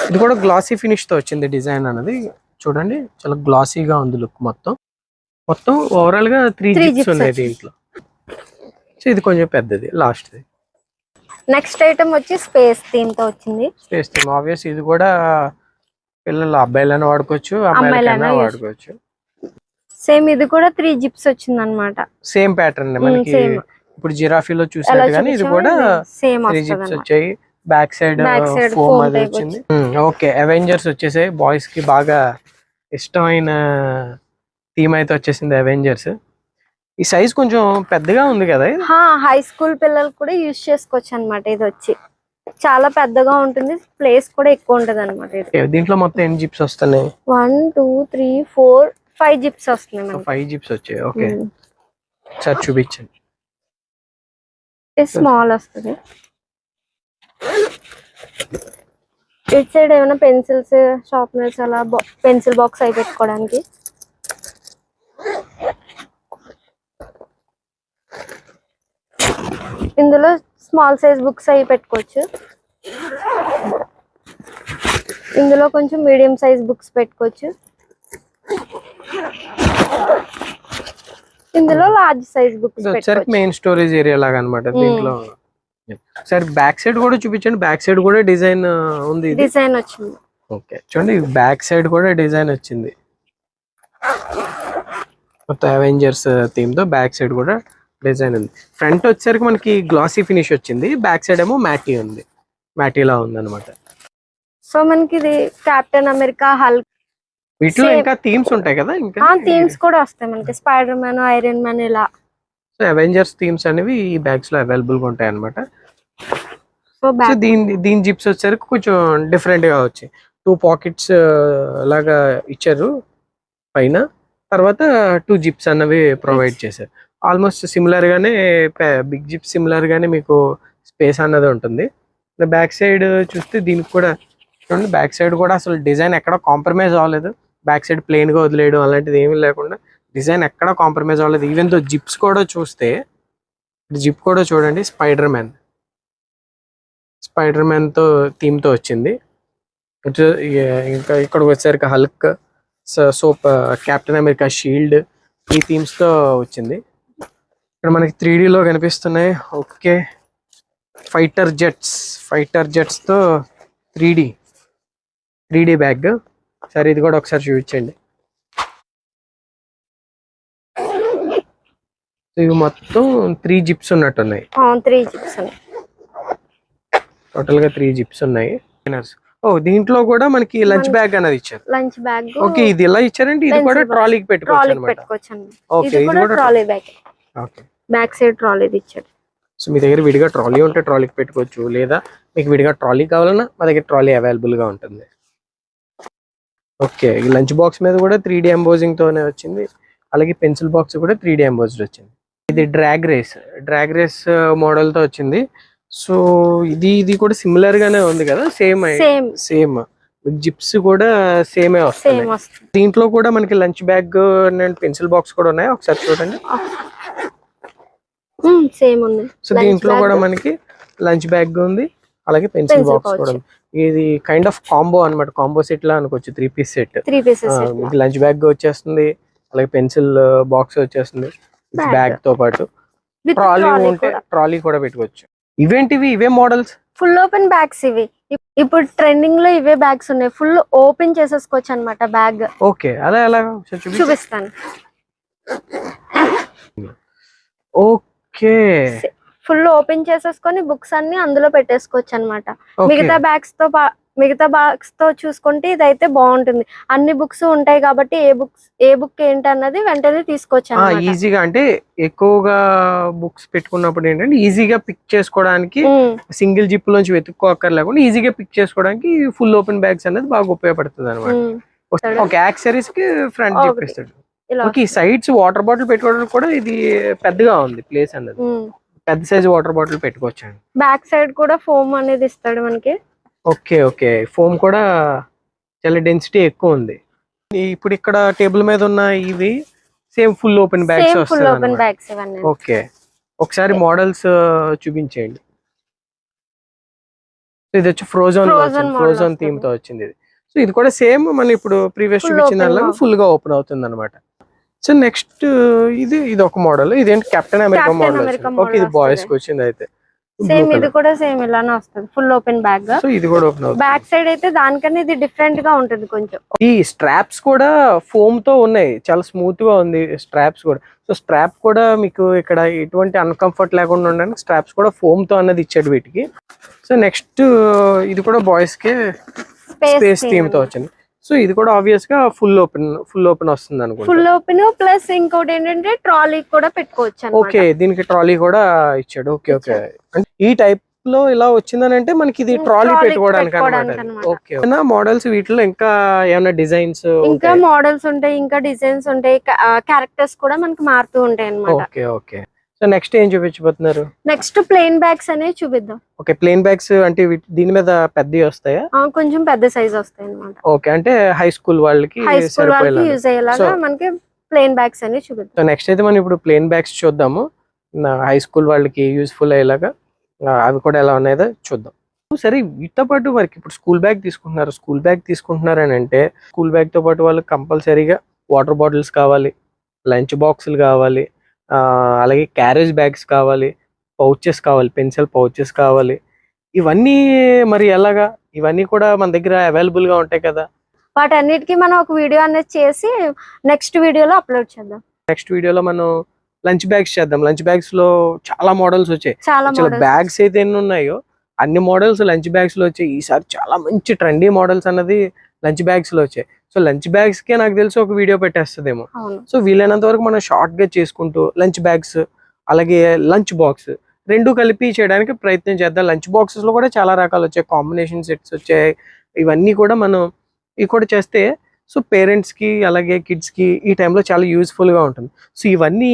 ఇది కూడా గ్లాసీ ఫినిష్ తో వచ్చింది డిజైన్ అనేది. చూడండి చాలా గ్లాసీగా ఉంది లుక్. మొత్తం ఓవరాల్ గా 3 జిప్స్ ఉన్నాయి దీంట్లో. సో ఇది కొంచెం పెద్దది లాస్ట్. నెక్స్ట్ ఐటమ్ వచ్చి స్పేస్ థీమ్ తో వచ్చింది. స్పేస్ థీమ్ ఆబ్వియస్, ఇది కూడా పిల్లలు అబ్బాయిలైనా వాడుకోవచ్చు, అమ్మాయిలైనా వాడుకోవచ్చు. సేమ్ ఇది కూడా 3 జిప్స్ వచ్చింది అనమాట. సేమ్ ప్యాటర్న్ మనకి ఇప్పుడు జిరాఫీలో చూసినట్టుగానే ఇది కూడా సేమ్ 3 జిప్స్ వచ్చాయి. బ్యాక్ సైడ్ ఫోమ్ అది వచ్చింది. ఓకే, అవెంజర్స్ వచ్చేసాయి. బాయ్స్ కి బాగా ఇష్టమైన థీమ్ అయితే వచ్చేసింది అవెంజర్స్. ఈ సైజ్ కొంచెం పెద్దగా ఉంది కదా. హై స్కూల్ పిల్లలు కూడా యూజ్ చేసుకోవచ్చు అనమాట. ఇది వచ్చి చాలా పెద్దగా ఉంటుంది, ప్లేస్ కూడా ఎక్కువ ఉంటది అనమాట. దీంట్లో మొత్తం ఎన్ని జిప్స్ వస్తున్నాయి? 1 2 3 4 5 జిప్స్ వస్తున్నాయి. 5 జిప్స్ వచ్చాయి. ఓకే, సార్ చూపించండి. స్మాల్ వస్తుంది. ఇటు సైడ్ ఏమైనా పెన్సిల్స్, షార్ప్నర్స్ అలా పెన్సిల్ బాక్స్ అవి పెట్టుకోవడానికి. ఇందులో స్మాల్ సైజ్ బుక్స్ అవి పెట్టుకోవచ్చు. ఇందులో కొంచెం మీడియం సైజ్ బుక్స్ పెట్టుకోవచ్చు. ఇందులో లార్జ్ సైజ్ బుక్స్ పెట్టుకోవచ్చు. మెయిన్ స్టోరేజ్ ఏరియా లాగా అన్నమాట. దీంట్లో సరే బ్యాక్ సైడ్ కూడా చూపించండి. బ్యాక్ సైడ్ కూడా డిజైన్ ఉంది. డిజైన్ వచ్చింది. ఓకే, చూడండి బ్యాక్ సైడ్ కూడా డిజైన్ వచ్చింది. మొత్తం అవెంజర్స్ థీమ్ తో బ్యాక్ సైడ్ కూడా డిజైన్ ఉంది. ఫ్రంట్ వచ్చేసరికి మనకి గ్లాసీ ఫినిష్ వచ్చింది. బ్యాక్ సైడ్ ఏమో మ్యాటీ ఉంది, మ్యాటీలా ఉంది అనమాట. సో మనకి ఇది కెప్టెన్ అమెరికా, హల్క్, వీటిలో ఇంకా థీమ్స్ ఉంటాయి కదా. ఇంకా థీమ్స్ కూడా వస్తాయి మనకి. స్పైడర్ మ్యాన్, ఐరన్ మ్యాన్ ఇలా. సో అవెంజర్స్ థీమ్స్ అనేవి ఈ బ్యాగ్స్ లో అవైలబుల్ గా ఉంటాయి అనమాట. సో దీని జిప్స్ వచ్చేసరికి కొంచెం డిఫరెంట్ గా వచ్చాయి. 2 పాకెట్స్ లాగా ఇచ్చారు పైన. తర్వాత 2 జిప్స్ అన్నవి ప్రొవైడ్ చేశారు. ఆల్మోస్ట్ సిమిలర్ గానే బిగ్ జిప్ సిమిలర్ గానే మీకు స్పేస్ అన్నది ఉంటుంది. బ్యాక్ సైడ్ చూస్తే దీనికి కూడా చూడండి, బ్యాక్ సైడ్ కూడా అసలు డిజైన్ ఎక్కడ కాంప్రమైజ్ అవ్వలేదు. బ్యాక్ సైడ్ ప్లెయిన్ గా వదిలేయడం అలాంటిది ఏమీ లేకుండా డిజైన్ ఎక్కడ కాంప్రమైజ్ అవ్వలేదు. ఈవెన్ తో జిప్స్ కూడా చూస్తే, జిప్ కూడా చూడండి స్పైడర్ మ్యాన్ తో థీమ్ తో వచ్చింది. ఇంకా ఇక్కడ వచ్చేసరికి Hulk, soap, captain America shield ఈ థీమ్స్ తో వచ్చింది. ఇక్కడ మనకి 3D లో కనిపిస్తున్నాయి. ఓకే, ఫైటర్ జెట్స్ తో 3D బ్యాగ్. సరే ఇది కూడా ఒకసారి చూపించండి. ఇవి మొత్తం 3 జిప్స్ ఉన్నట్టున్నాయి. 3 జిప్స్ ఉన్నాయి. టోటల్ గా 3 జిప్స్ ఉన్నాయి. దీంట్లో కూడా మనకి లంచ్ బ్యాగ్ అనేది ఇచ్చారు. Lunch bag. ఓకే, ఇది ఎలా ఇచ్చారంటే ఇది కూడా ట్రాలీకి పెట్టుకోవచ్చు అన్నమాట. ఓకే, ఇది కూడా trolley bag. Okay, back side trolley ఇచ్చారు. సో మీ దగ్గర విడిగా ట్రాలీ ఉంటే ట్రాలీకి పెట్టుకోవచ్చు, లేదా మీకు విడిగా ట్రాలీ కావాలన్నా మా దగ్గర ట్రాలీ అవైలబుల్ గా ఉంటుంది. ఓకే, ఈ లంచ్ బాక్స్ మీద కూడా 3D ఎంబోజింగ్ తోనే వచ్చింది. అలాగే పెన్సిల్ బాక్స్ కూడా 3D ఎంబోజ్డ్ వచ్చింది. ఇది డ్రాగ్ రేస్ మోడల్ తో వచ్చింది. సో ఇది కూడా సిమిలర్ గానే ఉంది కదా. సేమ్ జిప్స్ కూడా సేమే వస్తాయి. దీంట్లో కూడా మనకి lunch bag and pencil box కూడా ఉన్నాయి. ఒకసారి చూడండి. సేమ్ ఉంది. సో దీంట్లో కూడా మనకి లంచ్ బ్యాగ్ ఉంది, అలాగే పెన్సిల్ బాక్స్ కూడా ఉంది. ఇది కైండ్ ఆఫ్ కాంబో అన్నమాట. కాంబో సెట్ లా అనుకోవచ్చు. 3 పీస్ సెట్. లంచ్ బ్యాగ్ వచ్చేస్తుంది, అలాగే పెన్సిల్ బాక్స్ వచ్చేస్తుంది బ్యాగ్ తో పాటు. ట్రాలీ కూడా పెట్టుకోవచ్చు. ఇవే మోడల్స్ ఫుల్ ఓపెన్ బ్యాగ్స్. ఇవి ఇప్పుడు ట్రెండింగ్ లో ఇవే బ్యాగ్స్ ఉన్నాయి. ఫుల్ ఓపెన్ చేసేసుకోవచ్చు అన్నమాట బ్యాగ్. ఓకే, అలా ఎలా చూపిస్తాను. ఓకే, ఫుల్ ఓపెన్ చేసేసుకొని బుక్స్ అన్ని అందులో పెట్టేసుకోవచ్చు అన్నమాట. మిగతా బాక్స్ తో చూసుకుంటే ఇదైతే బాగుంటుంది. అన్ని బుక్స్ ఉంటాయి కాబట్టి ఏ బుక్ ఏంటి అన్నది వెంటనే తీసుకోవచ్చు. ఈజీగా అంటే ఎక్కువగా బుక్స్ పెట్టుకున్నప్పుడు ఏంటంటే ఈజీగా పిక్ చేసుకోవడానికి, సింగిల్ జిప్ లోంచి వెతుక్కోక్కర్లేకుండా ఈజీగా పిక్ చేసుకోవడానికి ఫుల్ ఓపెన్ బ్యాగ్స్ అనేది బాగా ఉపయోగపడుతుంది అనమాట. ఒక యాక్సెసరీస్ కి ఫ్రంట్ జిప్ ఇస్తాడు. ఓకే, సైడ్స్ వాటర్ బాటిల్ పెట్టుకోవడానికి కూడా ఇది పెద్దగా ఉంది ప్లేస్ అన్నది. పెద్ద సైజ్ వాటర్ బాటిల్ పెట్టుకోవచ్చండి. బ్యాక్ సైడ్ కూడా ఫోమ్ అనేది ఇస్తాడు మనకి. ఓకే ఓకే, ఫోమ్ కూడా చాలా డెన్సిటీ ఎక్కువ ఉంది. ఇప్పుడు ఇక్కడ టేబుల్ మీద ఉన్న ఇవి same full open bags same full open వస్తాయి. బ్యాగ్స్ ఇవన్నీ. ఓకే, ఒకసారి మోడల్స్ చూపించేయండి. ఇది వచ్చి ఫ్రోజన్ థీమ్ తో వచ్చింది ఇది. సో ఇది కూడా సేమ్ మన ఇప్పుడు ప్రీవియస్ చూపించిన దానిలాగా ఫుల్ గా ఓపెన్ అవుతుంది అనమాట. సో నెక్స్ట్ ఇది ఒక మోడల్, ఇదేంటి కెప్టెన్ అమెరికా మోడల్. ఓకే, ఇది బాయ్స్ కి వచ్చింది అయితే. సేమ్ ఇది కూడా సేమ్ ఇలానే వస్తుంది, ఫుల్ ఓపెన్ బ్యాగ్. సో ఇది కూడా ఓపెన్ అవుతుంది. బ్యాక్ సైడ్ అయితే దానికన్నా ఇది డిఫరెంట్ గా ఉంటుంది కొంచెం. ఈ స్ట్రాప్స్ కూడా ఫోమ్ తో ఉన్నాయి, చాలా స్మూత్ గా ఉంది స్ట్రాప్స్ కూడా. సో స్ట్రాప్ కూడా మీకు ఇక్కడ ఎటువంటి అన్కంఫర్ట్ లేకుండా ఉండడానికి స్ట్రాప్స్ కూడా ఫోమ్ తో అన్నది ఇచ్చాడు వీటికి. సో నెక్స్ట్ ఇది కూడా బాయ్స్ కి స్పేస్ థీమ్ తో వచ్చింది. సో ఇది కూడా ఆబ్వియస్ గా ఫుల్ ఓపెన్ వస్తుంది అనుకుంటా. ఫుల్ ఓపెన్ ప్లస్ ఇంకోటి ఏంటంటే ట్రాలీ కూడా పెట్టుకోవచ్చు. ఓకే, దీనికి ట్రాలీ కూడా ఇచ్చాడు. ఓకే ఓకే, అంటే ఈ టైప్ లో ఇలా వచ్చిందని అంటే మనకి ఇది ట్రాలీ పెట్టుకోవడానికి అన్నమాట. ఓకే, మోడల్స్ వీటిలో ఇంకా ఏమైనా డిజైన్స్ ఇంకా మోడల్స్ ఉంటాయి, ఇంకా డిజైన్స్ ఉంటాయి, క్యారెక్టర్స్ కూడా మనకి మారుతూ ఉంటాయి అన్నమాట. ఓకే ఓకే, సో నెక్స్ట్ ఏం చూపించబోతున్నారు? నెక్స్ట్ ప్లెయిన్ బ్యాగ్స్ అనేవి చూపిద్దాం. ఓకే, ప్లెయిన్ బ్యాగ్స్ అంటే దీని మీద పెద్దవి వస్తాయా? కొంచెం పెద్ద సైజ్ వస్తాయి అన్నమాట. ఓకే, అంటే హై స్కూల్ వాళ్ళకి యూజ్ అయ్యేలాగా మనకి ప్లెయిన్ బ్యాగ్స్ అనేవి చూపిద్దాం. సో నెక్స్ట్ అయితే మనం ఇప్పుడు ప్లెయిన్ బ్యాగ్స్ చూద్దాము, హై స్కూల్ వాళ్ళకి యూస్ఫుల్ అయ్యేలాగా. అవి కూడా ఎలా ఉన్నాయో చూద్దాం. సరే, వీటితో పాటు వారికి ఇప్పుడు స్కూల్ బ్యాగ్ తీసుకుంటున్నారు అని అంటే స్కూల్ బ్యాగ్ తో పాటు వాళ్ళకి కంపల్సరీగా వాటర్ బాటిల్స్ కావాలి, లంచ్ బాక్సులు కావాలి, అలాగే క్యారేజ్ బ్యాగ్స్ కావాలి, పౌచెస్ కావాలి, పెన్సిల్ పౌచెస్ కావాలి. ఇవన్నీ మరి ఎలాగా? ఇవన్నీ కూడా మన దగ్గర అవైలబుల్ గా ఉంటాయి కదా. వాటన్నిటికీ మనం ఒక వీడియో అనేది చేసి నెక్స్ట్ వీడియోలో అప్లోడ్ చేద్దాం. నెక్స్ట్ వీడియోలో మనం లంచ్ బ్యాగ్స్ చేద్దాం. లంచ్ బ్యాగ్స్ లో చాలా మోడల్స్ వచ్చాయి. చాలా బ్యాగ్స్ అయితే ఎన్ని ఉన్నాయో అన్ని మోడల్స్ లంచ్ బ్యాగ్స్ లో వచ్చాయి. ఈసారి చాలా మంచి ట్రెండీ మోడల్స్ అన్నది లంచ్ బ్యాగ్స్ లో వచ్చాయి. సో లంచ్ బ్యాగ్స్ కే నాకు తెలిసి ఒక వీడియో పెట్టేస్తుందేమో. సో వీలైనంత వరకు మనం షార్ట్ గా చేసుకుంటూ లంచ్ బ్యాగ్స్ అలాగే లంచ్ బాక్స్ రెండు కలిపి చేయడానికి ప్రయత్నం చేద్దాం. లంచ్ బాక్సెస్ లో కూడా చాలా రకాలు వచ్చాయి, కాంబినేషన్ సెట్స్ వచ్చాయి. ఇవన్నీ కూడా మనం ఇవి కూడా చేస్తే సో పేరెంట్స్ కి అలాగే కిడ్స్ కి ఈ టైంలో చాలా యూస్ఫుల్ గా ఉంటుంది. సో ఇవన్నీ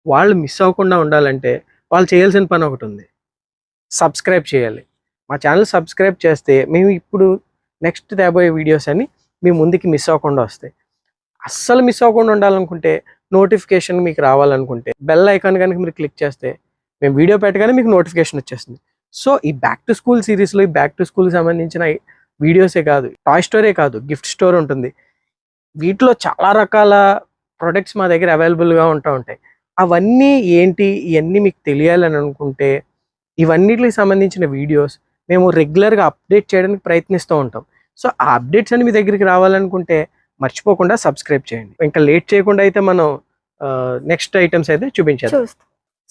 వాళ్ళు మిస్ అవ్వకుండా ఉండాలంటే వాళ్ళు చేయాల్సిన పని ఒకటి ఉంది, సబ్స్క్రైబ్ చేయాలి. మా ఛానల్ సబ్స్క్రైబ్ చేస్తే మేము ఇప్పుడు నెక్స్ట్ తేబోయే వీడియోస్ అన్ని మీ ముందుకి మిస్ అవ్వకుండా వస్తాయి. అస్సలు మిస్ అవ్వకుండా ఉండాలనుకుంటే, నోటిఫికేషన్ మీకు రావాలనుకుంటే బెల్ ఐకాన్ కనుక మీరు క్లిక్ చేస్తే మేము వీడియో పెట్టగానే మీకు నోటిఫికేషన్ వచ్చేస్తుంది. సో ఈ బ్యాక్ టు స్కూల్ సిరీస్లో ఈ బ్యాక్ టు స్కూల్ సంబంధించిన వీడియోసే కాదు, టాయ్ స్టోరే కాదు, గిఫ్ట్ స్టోర్ ఉంటుంది. వీటిలో చాలా రకాల ప్రొడక్ట్స్ మా దగ్గర అవైలబుల్గా ఉంటాయి. అవన్నీ ఏంటి, ఇవన్నీ మీకు తెలియాలని అనుకుంటే ఇవన్నిటికి సంబంధించిన వీడియోస్ మేము రెగ్యులర్గా అప్డేట్ చేయడానికి ప్రయత్నిస్తూ ఉంటాం. సో ఆ అప్డేట్స్ అని మీ దగ్గరికి రావాలనుకుంటే మర్చిపోకుండా సబ్స్క్రైబ్ చేయండి. ఇంకా లేట్ చేయకుండా అయితే మనం నెక్స్ట్ ఐటమ్స్ అయితే చూపించాలి.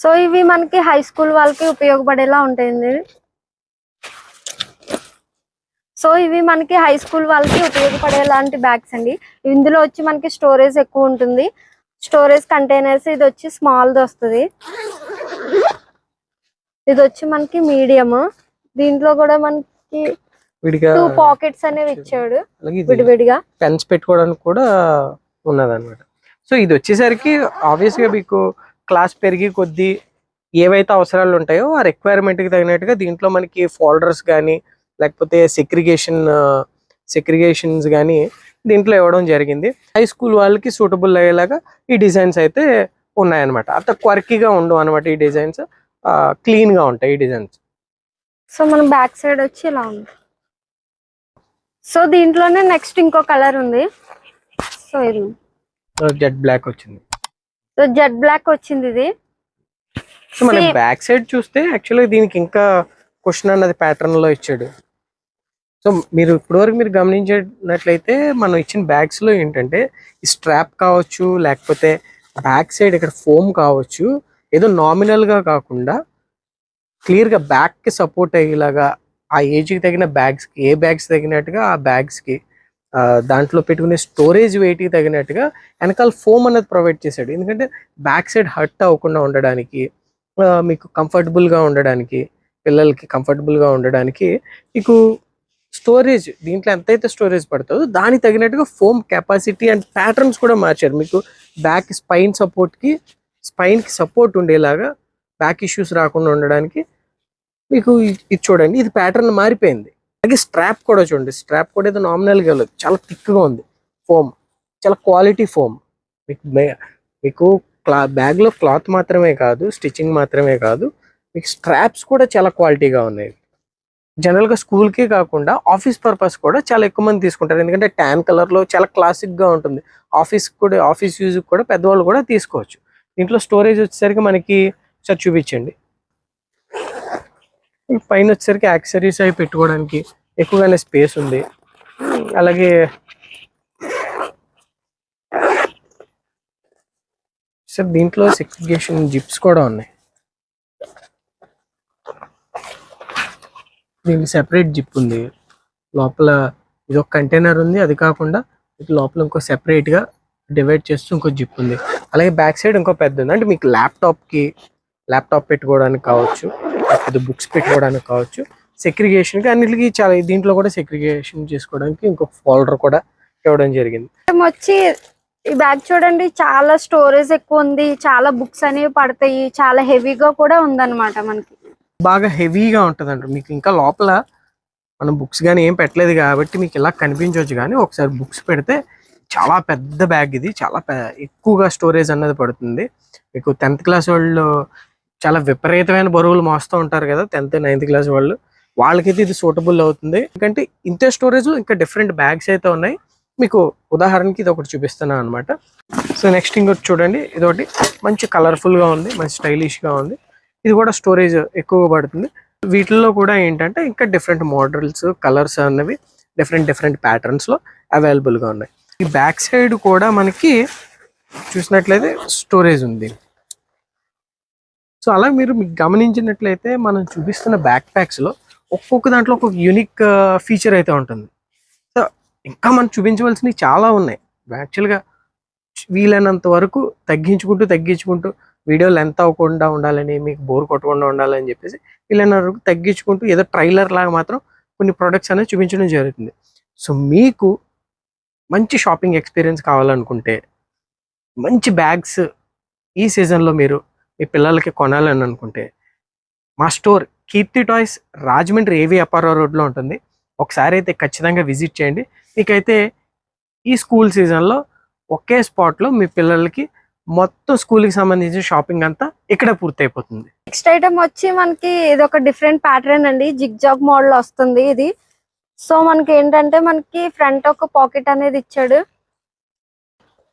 సో ఇవి మనకి హై స్కూల్ వాళ్ళకి ఉపయోగపడేలా ఉంటాయండి. సో ఇవి మనకి హై స్కూల్ వాళ్ళకి ఉపయోగపడేలాంటి బ్యాగ్స్ అండి. ఇందులో వచ్చి మనకి స్టోరేజ్ ఎక్కువ ఉంటుంది, స్టోరేజ్ కంటైనర్స్. ఇది వచ్చి స్మాల్ ది వస్తుంది, ఇది వచ్చి మనకి మీడియం. దీంట్లో కూడా మనకి 2 పాకెట్స్ అనేవి ఇచ్చాడు విడివిడిగా, పెన్స్ పెట్టుకోవడానికి కూడా ఉన్నది అనమాట. సో ఇది వచ్చేసరికి ఆబ్వియస్ గా మీకు క్లాస్ పెరిగి కొద్దీ ఏవైతే అవసరాలు ఉంటాయో ఆ రిక్వైర్మెంట్ కి తగినట్టుగా దీంట్లో మనకి ఫోల్డర్స్ కానీ లేకపోతే సెగ్రిగేషన్స్ కానీ దీంట్లో ఇవ్వడం జరిగింది. హై స్కూల్ వాళ్ళకి సూటబుల్ అయ్యేలాగా ఈ డిజైన్స్ అయితే ఉన్నాయన్నమాట. అంత క్వర్కీగా ఉండవు అనమాట ఈ డిజైన్స్, క్లీన్ గా ఉంటాయి ఈ డిజైన్స్. సో మనం బ్యాక్ సైడ్ వచ్చి ఇలా ఉంది. సో దీంట్లోనే నెక్స్ట్ ఇంకో కలర్ ఉంది. సో ఇది జెడ్ బ్లాక్ వచ్చింది. సో జెడ్ బ్లాక్ వచ్చింది ఇది. సో మనం బ్యాక్ సైడ్ చూస్తే యాక్చువల్గా దీనికి ఇంకా క్వశ్చన్ అన్నది ప్యాటర్న్ లో ఇచ్చాడు. సో మీరు ఇప్పటివరకు మీరు గమనించినట్లయితే మనం ఇచ్చిన బ్యాగ్స్ లో ఏంటంటే ఈ స్ట్రాప్ కావచ్చు, లేకపోతే బ్యాక్ సైడ్ ఇక్కడ ఫోమ్ కావచ్చు, ఏదో నామినల్ గా కాకుండా క్లియర్ గా బ్యాక్ కి సపోర్ట్ అయ్యేలాగా ఆ ఏజ్ కి తగిన బ్యాగ్స్ కి, ఏ బ్యాగ్స్ తగినట్టుగా ఆ బ్యాగ్స్ కి దాంట్లో పెట్టుకునే స్టోరేజ్ వెయిట్ కి తగినట్టుగా వెనకాల ఫోమ్ అనేది ప్రొవైడ్ చేశాడు. ఎందుకంటే బ్యాక్ సైడ్ హర్ట్ అవ్వకుండా ఉండడానికి, మీకు కంఫర్టబుల్ గా ఉండడానికి, పిల్లలకి కంఫర్టబుల్ గా ఉండడానికి మీకు స్టోరేజ్ దీంట్లో ఎంతైతే స్టోరేజ్ పడుతుందో దానికి తగినట్టుగా ఫోమ్ కెపాసిటీ అండ్ ప్యాటర్న్స్ కూడా మార్చారు. మీకు బ్యాక్ స్పైన్ కి సపోర్ట్ ఉండేలాగా బ్యాక్ ఇష్యూస్ రాకుండా ఉండడానికి మీకు ఇది చూడండి, ఇది ప్యాటర్న్ మారిపోయింది. అలాగే స్ట్రాప్ కూడా చూడండి, స్ట్రాప్ కూడా ఏదో నామినల్గా లేదు, చాలా థిక్గా ఉంది. ఫోమ్ చాలా క్వాలిటీ ఫోమ్. మీకు బ్యాగ్లో క్లాత్ మాత్రమే కాదు, స్టిచ్చింగ్ మాత్రమే కాదు, మీకు స్ట్రాప్స్ కూడా చాలా క్వాలిటీగా ఉన్నాయి. జనరల్గా స్కూల్కే కాకుండా ఆఫీస్ పర్పస్ కూడా చాలా ఎక్కువ మంది తీసుకుంటారు, ఎందుకంటే ట్యాన్ కలర్లో చాలా క్లాసిక్గా ఉంటుంది. ఆఫీస్ యూజ్ కూడా పెద్దవాళ్ళు కూడా తీసుకోవచ్చు. దీంట్లో స్టోరేజ్ వచ్చేసరికి మనకి సార్ చూపించండి. పైన వచ్చేసరికి యాక్సెసరీస్ అవి పెట్టుకోవడానికి ఎక్కువగానే స్పేస్ ఉంది. అలాగే సార్ దీంట్లో సెగ్రిగేషన్ జిప్స్ కూడా ఉన్నాయి. దీనికి సెపరేట్ జిప్ ఉంది. లోపల ఇది ఒక కంటైనర్ ఉంది, అది కాకుండా లోపల ఇంకో సెపరేట్గా డివైడ్ చేస్తూ ఇంకో జిప్ ఉంది. అలాగే బ్యాక్ సైడ్ ఇంకో పెద్ద ఉంది, అంటే మీకు ల్యాప్టాప్ పెట్టుకోవడానికి కావచ్చు, లేకపోతే బుక్స్ పెట్టుకోవడానికి కావచ్చు, సెగ్రిగేషన్కి అన్నిటికీ చాలా. దీంట్లో కూడా సెగ్రిగేషన్ చేసుకోవడానికి ఇంకొక ఫోల్డర్ కూడా ఇవ్వడం జరిగింది. వచ్చి ఈ బ్యాగ్ చూడండి, చాలా స్టోరేజ్ ఎక్కువ ఉంది, చాలా బుక్స్ అనేవి పడతాయి, చాలా హెవీగా కూడా ఉందన్నమాట. మనకి బాగా హెవీగా ఉంటుంది అంటారు. మీకు ఇంకా లోపల మనం బుక్స్ కానీ ఏం పెట్టలేదు కాబట్టి మీకు ఇలా కనిపించవచ్చు, కానీ ఒకసారి బుక్స్ పెడితే చాలా పెద్ద బ్యాగ్ ఇది. చాలా ఎక్కువగా స్టోరేజ్ అన్నది పడుతుంది. మీకు 10th క్లాస్ వాళ్ళు చాలా విపరీతమైన బరువులు మోస్తూ ఉంటారు కదా, 10th 9th క్లాస్ వాళ్ళు, వాళ్ళకైతే ఇది సూటబుల్ అవుతుంది. ఎందుకంటే ఇంతే స్టోరేజ్లో ఇంకా డిఫరెంట్ బ్యాగ్స్ అయితే ఉన్నాయి. మీకు ఉదాహరణకి ఇది ఒకటి చూపిస్తున్నాను అనమాట. సో నెక్స్ట్ ఇంకోటి చూడండి, ఇదొకటి మంచి కలర్ఫుల్గా ఉంది, మంచి స్టైలిష్గా ఉంది. ఇది కూడా స్టోరేజ్ ఎక్కువగా పడుతుంది. వీటిల్లో కూడా ఏంటంటే ఇంకా డిఫరెంట్ మోడల్స్, కలర్స్ అన్నవి డిఫరెంట్ ప్యాటర్న్స్లో అవైలబుల్గా ఉన్నాయి. ఈ బ్యాక్ సైడ్ కూడా మనకి చూసినట్లయితే స్టోరేజ్ ఉంది. సో అలా మీకు గమనించినట్లయితే మనం చూపిస్తున్న బ్యాక్ ప్యాక్స్లో ఒక్కొక్క దాంట్లో ఒక్కొక్క యూనిక్ ఫీచర్ అయితే ఉంటుంది. సో ఇంకా మనం చూపించవలసినవి చాలా ఉన్నాయి. యాక్చువల్గా వీలైనంత వరకు తగ్గించుకుంటూ వీడియో లెంత్ అవ్వకుండా ఉండాలని, మీకు బోర్ కొట్టకుండా ఉండాలని చెప్పేసి వీలైనంత వరకు తగ్గించుకుంటూ ఏదో ట్రైలర్ లాగా మాత్రం కొన్ని ప్రొడక్ట్స్ అనేది చూపించడం జరుగుతుంది. సో మీకు మంచి షాపింగ్ ఎక్స్పీరియన్స్ కావాలనుకుంటే, మంచి బ్యాగ్స్ ఈ సీజన్లో మీరు మీ పిల్లలకి కొనాలని అనుకుంటే, మా స్టోర్ కీర్తి టాయ్స్ రాజమండ్రి ఏవి అప్పారావు రోడ్లో ఉంటుంది. ఒకసారి అయితే ఖచ్చితంగా విజిట్ చేయండి. మీకైతే ఈ స్కూల్ సీజన్లో ఒకే స్పాట్లో మీ పిల్లలకి మొత్తం స్కూల్కి సంబంధించిన షాపింగ్ అంతా ఇక్కడ పూర్తయిపోతుంది. నెక్స్ట్ ఐటమ్ వచ్చి మనకి ఇది ఒక డిఫరెంట్ ప్యాటర్న్ అండి, జిగ్ జాగ్ మోడల్ వస్తుంది ఇది. సో మనకి ఏంటంటే మనకి ఫ్రంట్ ఒక పాకెట్ అనేది ఇచ్చాడు.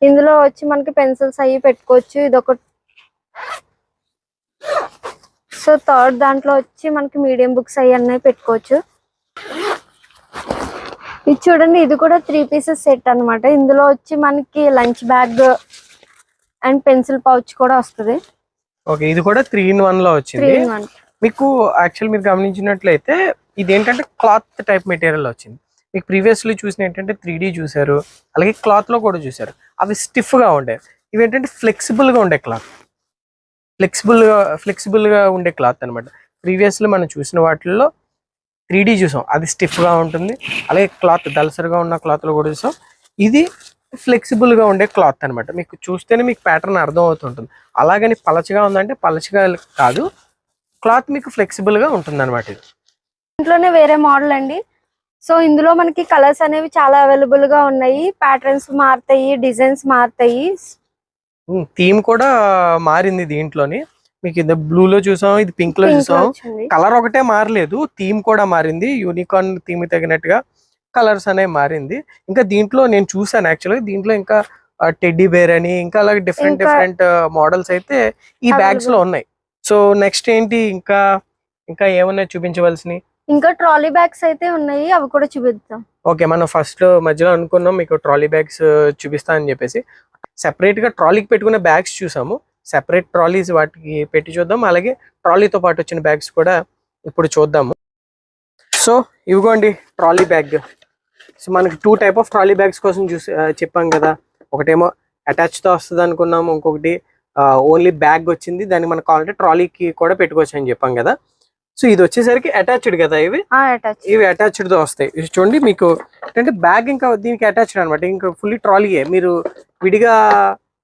ఇందులో వచ్చి మనకి పెన్సిల్స్ అవి పెట్టుకోవచ్చు. ఇది ఒక సో థర్డ్ దాంట్లో వచ్చి మనకి మీడియం బుక్స్ అవి అన్నీ పెట్టుకోవచ్చు. ఇది చూడండి, ఇది కూడా 3 పీసెస్ సెట్ అన్నమాట. ఇందులో వచ్చి మనకి lunch bag and pencil pouch కూడా వస్తుంది. ఓకే, ఇది కూడా 3-in-1 లో వచ్చింది. మీకు యాక్చువల్ మీరు గమనించినట్లయితే ఇది ఏంటంటే క్లాత్ టైప్ మెటీరియల్ వచ్చింది. మీకు ప్రీవియస్లీ చూసిన ఏంటంటే 3D చూసారు, అలాగే క్లాత్ లో కూడా చూసారు. అవి స్టిఫ్ గా ఉండే, ఇవి ఏంటంటే ఫ్లెక్సిబుల్ గా ఉండే క్లాత్, ఫ్లెక్సిబుల్ గా ఉండే క్లాత్ అనమాట. ప్రీవియస్లీ మనం చూసిన వాటిల్లో 3D చూసాం, అది స్టిఫ్ గా ఉంటుంది. అలాగే క్లాత్ దళసరిగా ఉన్న క్లాత్ లో కూడా చూసాం. ఇది ఫ్లెక్సిబుల్ గా ఉండే క్లాత్ అనమాట. మీకు చూస్తేనే మీకు ప్యాటర్న్ అర్థం అవుతుంటుంది. అలాగని పలచగా ఉందంటే పలచగా కాదు, క్లాత్ మీకు ఫ్లెక్సిబుల్ గా ఉంటుంది అనమాట. ఇది ఇంట్లోనే వేరే మోడల్ అండి. సో ఇందులో మనకి కలర్స్ అనేవి చాలా అవైలబుల్ గా ఉన్నాయి. ప్యాటర్న్స్ మారుతాయి, డిజైన్స్ మారుతాయి, థీమ్ కూడా మారింది దీంట్లోని. మీకు ఇది బ్లూ లో చూసాం, ఇది పింక్ లో చూసాం. కలర్ ఒకటే మారలేదు, థీమ్ కూడా మారింది. యూనికార్న్ థీమ్ తగినట్టుగా కలర్స్ అనేవి మారింది. ఇంకా దీంట్లో నేను చూసాను యాక్చువల్గా, దీంట్లో ఇంకా టెడ్డీ బేర్ అని ఇంకా అలాగే డిఫరెంట్ మోడల్స్ అయితే ఈ బ్యాగ్స్ లో ఉన్నాయి. సో నెక్స్ట్ ఏంటి, ఇంకా ఏమన్నా చూపించవలసినవి? ఇంకా ట్రాలీ బ్యాగ్స్ అయితే ఉన్నాయి, అవి కూడా చూపిద్దాం. ఓకే, మనం ఫస్ట్ మధ్యలో అనుకున్నాం మీకు ట్రాలీ బ్యాగ్స్ చూపిస్తా అని చెప్పేసి. సెపరేట్ గా ట్రాలీకి పెట్టుకునే బ్యాగ్స్ చూసాము, సెపరేట్ ట్రాలీస్ వాటికి పెట్టి చూద్దాం. అలాగే ట్రాలీతో పాటు వచ్చిన బ్యాగ్స్ కూడా ఇప్పుడు చూద్దాము. సో ఇవిగోండి ట్రాలీ బ్యాగ్. సో మనకి 2 టైప్ ఆఫ్ ట్రాలీ బ్యాగ్స్ కోసం చెప్పాం కదా. ఒకటేమో అటాచ్ తో వస్తుంది అనుకున్నాము, ఇంకొకటి ఓన్లీ బ్యాగ్ వచ్చింది, దాన్ని మనకు కావాలంటే ట్రాలీకి కూడా పెట్టుకోవచ్చు అని చెప్పాం కదా. సో ఇది వచ్చేసరికి అటాచ్డ్ కదా, ఇవి అటాచ్డ్ తో వస్తాయి. ఇది చూడండి, మీకు ఏంటంటే బ్యాగ్ ఇంకా దీనికి అటాచ్డ్ అనమాట, ఇంకా ఫుల్లీ ట్రాలీయే. మీరు విడిగా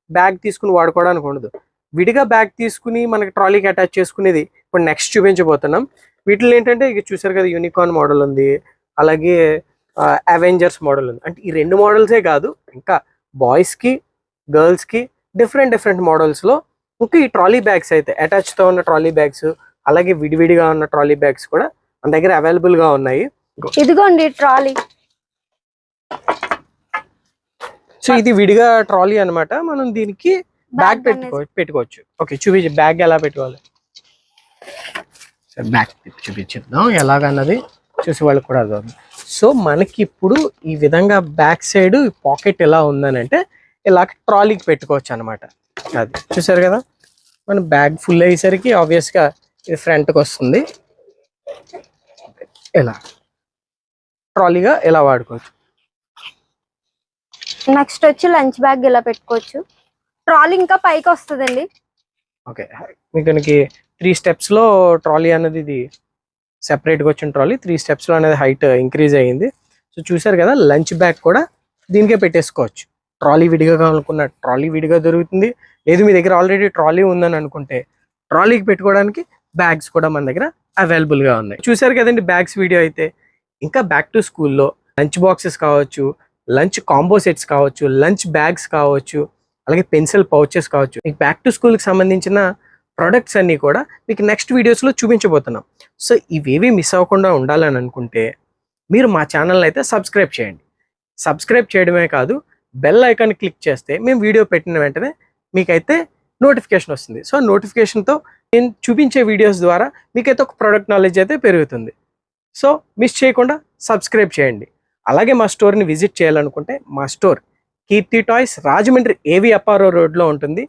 బ్యాగ్ తీసుకుని వాడుకోవడానికి ఉండదు. విడిగా బ్యాగ్ తీసుకుని మనకి ట్రాలీకి అటాచ్ చేసుకునేది ఇప్పుడు నెక్స్ట్ చూపించబోతున్నాం. వీటిలో ఏంటంటే ఇక చూసారు కదా, యూనికార్న్ మోడల్ ఉంది, అలాగే అవెంజర్స్ మోడల్ ఉంది. అంటే ఈ 2 మోడల్సే కాదు, ఇంకా బాయ్స్కి గర్ల్స్కి డిఫరెంట్ మోడల్స్లో ఇంకా ఈ ట్రాలీ బ్యాగ్స్ అయితే అటాచ్తో ఉన్న ట్రాలీ బ్యాగ్స్, అలాగే విడివిడిగా ఉన్న ట్రాలీ బ్యాగ్స్ కూడా మన దగ్గర అవైలబుల్గా ఉన్నాయి. ఇదిగోండి ట్రాలీ. సో ఇది విడిగా ట్రాలీ అన్నమాట. మనం దీనికి బ్యాగ్ పెట్టుకోవచ్చు. ఓకే, చూపించి బ్యాగ్ ఎలా పెట్టుకోవాలి. సరే బ్యాగ్ చూపించేద్దాం ఎలాగన్నది, చూసి వాళ్ళకి కూడా అర్థం. సో మనకి ఇప్పుడు ఈ విధంగా బ్యాక్ సైడ్ పాకెట్ ఎలా ఉందని అంటే ఇలా ట్రాలీకి పెట్టుకోవచ్చు అనమాట. అది చూసారు కదా, మన బ్యాగ్ ఫుల్ అయ్యేసరికి ఆబ్వియస్గా ఇది ఫ్రంట్కి వస్తుంది. ఇలా ట్రాలీగా ఎలా వాడుకోవచ్చు. నెక్స్ట్ వచ్చి లంచ్ బ్యాగ్ ఇలా పెట్టుకోవచ్చు. ట్రాలీ ఇంకా పైకి వస్తుందండి. ఓకే, మీకు 3 స్టెప్స్లో ట్రాలీ అనేది, ఇది సెపరేట్గా వచ్చిన ట్రాలీ 3 స్టెప్స్లో అనేది హైట్ ఇంక్రీజ్ అయ్యింది. సో చూసారు కదా, లంచ్ బ్యాగ్ కూడా దీనికే పెట్టేసుకోవచ్చు. ట్రాలీ విడిగా కావాలనుకున్న ట్రాలీ విడిగా దొరుకుతుంది. లేదు మీ దగ్గర ఆల్రెడీ ట్రాలీ ఉందని అనుకుంటే ట్రాలీకి పెట్టుకోవడానికి బ్యాగ్స్ కూడా మన దగ్గర అవైలబుల్గా ఉన్నాయి. చూసారు కదండి బ్యాగ్స్ వీడియో అయితే. ఇంకా బ్యాక్ టు స్కూల్లో లంచ్ బాక్సెస్ కావచ్చు, లంచ్ కాంబో సెట్స్ కావచ్చు, లంచ్ బ్యాగ్స్ కావచ్చు, అలాగే పెన్సిల్ పౌచెస్ కావచ్చు, మీకు బ్యాక్ టు స్కూల్కి సంబంధించిన ప్రొడక్ట్స్ అన్నీ కూడా మీకు నెక్స్ట్ వీడియోస్లో చూపించబోతున్నాం. సో ఇవేవి మిస్ అవ్వకుండా ఉండాలని అనుకుంటే మీరు మా ఛానల్ అయితే సబ్స్క్రైబ్ చేయండి. సబ్స్క్రైబ్ చేయడమే కాదు, బెల్ ఐకాన్ క్లిక్ చేస్తే మేము వీడియో పెట్టిన వెంటనే మీకైతే నోటిఫికేషన్ వస్తుంది. సో నోటిఫికేషన్తో నేను చూపించే వీడియోస్ ద్వారా మీకైతే ఒక ప్రోడక్ట్ నాలెడ్జ్ అయితే పెరుగుతుంది. సో మిస్ చేయకుండా సబ్స్క్రైబ్ చేయండి. అలాగే మా స్టోర్ని విజిట్ చేయాలనుకుంటే మా స్టోర్ కీర్తి టాయ్స్, రాజమండ్రి ఏవి అప్పారో రోడ్లో ఉంటుంది.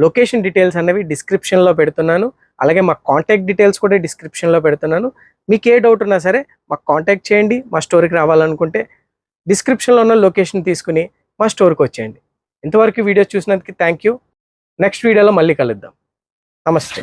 లొకేషన్ డీటెయిల్స్ అనేవి డిస్క్రిప్షన్లో పెడుతున్నాను. అలాగే మా కాంటాక్ట్ డీటెయిల్స్ కూడా డిస్క్రిప్షన్లో పెడుతున్నాను. మీకు ఏ డౌట్ ఉన్నా సరే మాకు కాంటాక్ట్ చేయండి. మా స్టోర్కి రావాలనుకుంటే డిస్క్రిప్షన్లో ఉన్న లొకేషన్ తీసుకుని మా స్టోర్కి వచ్చేయండి. ఇంతవరకు వీడియో చూసినందుకు థ్యాంక్ యూ. నెక్స్ట్ వీడియోలో మళ్ళీ కలుద్దాం. నమస్తే.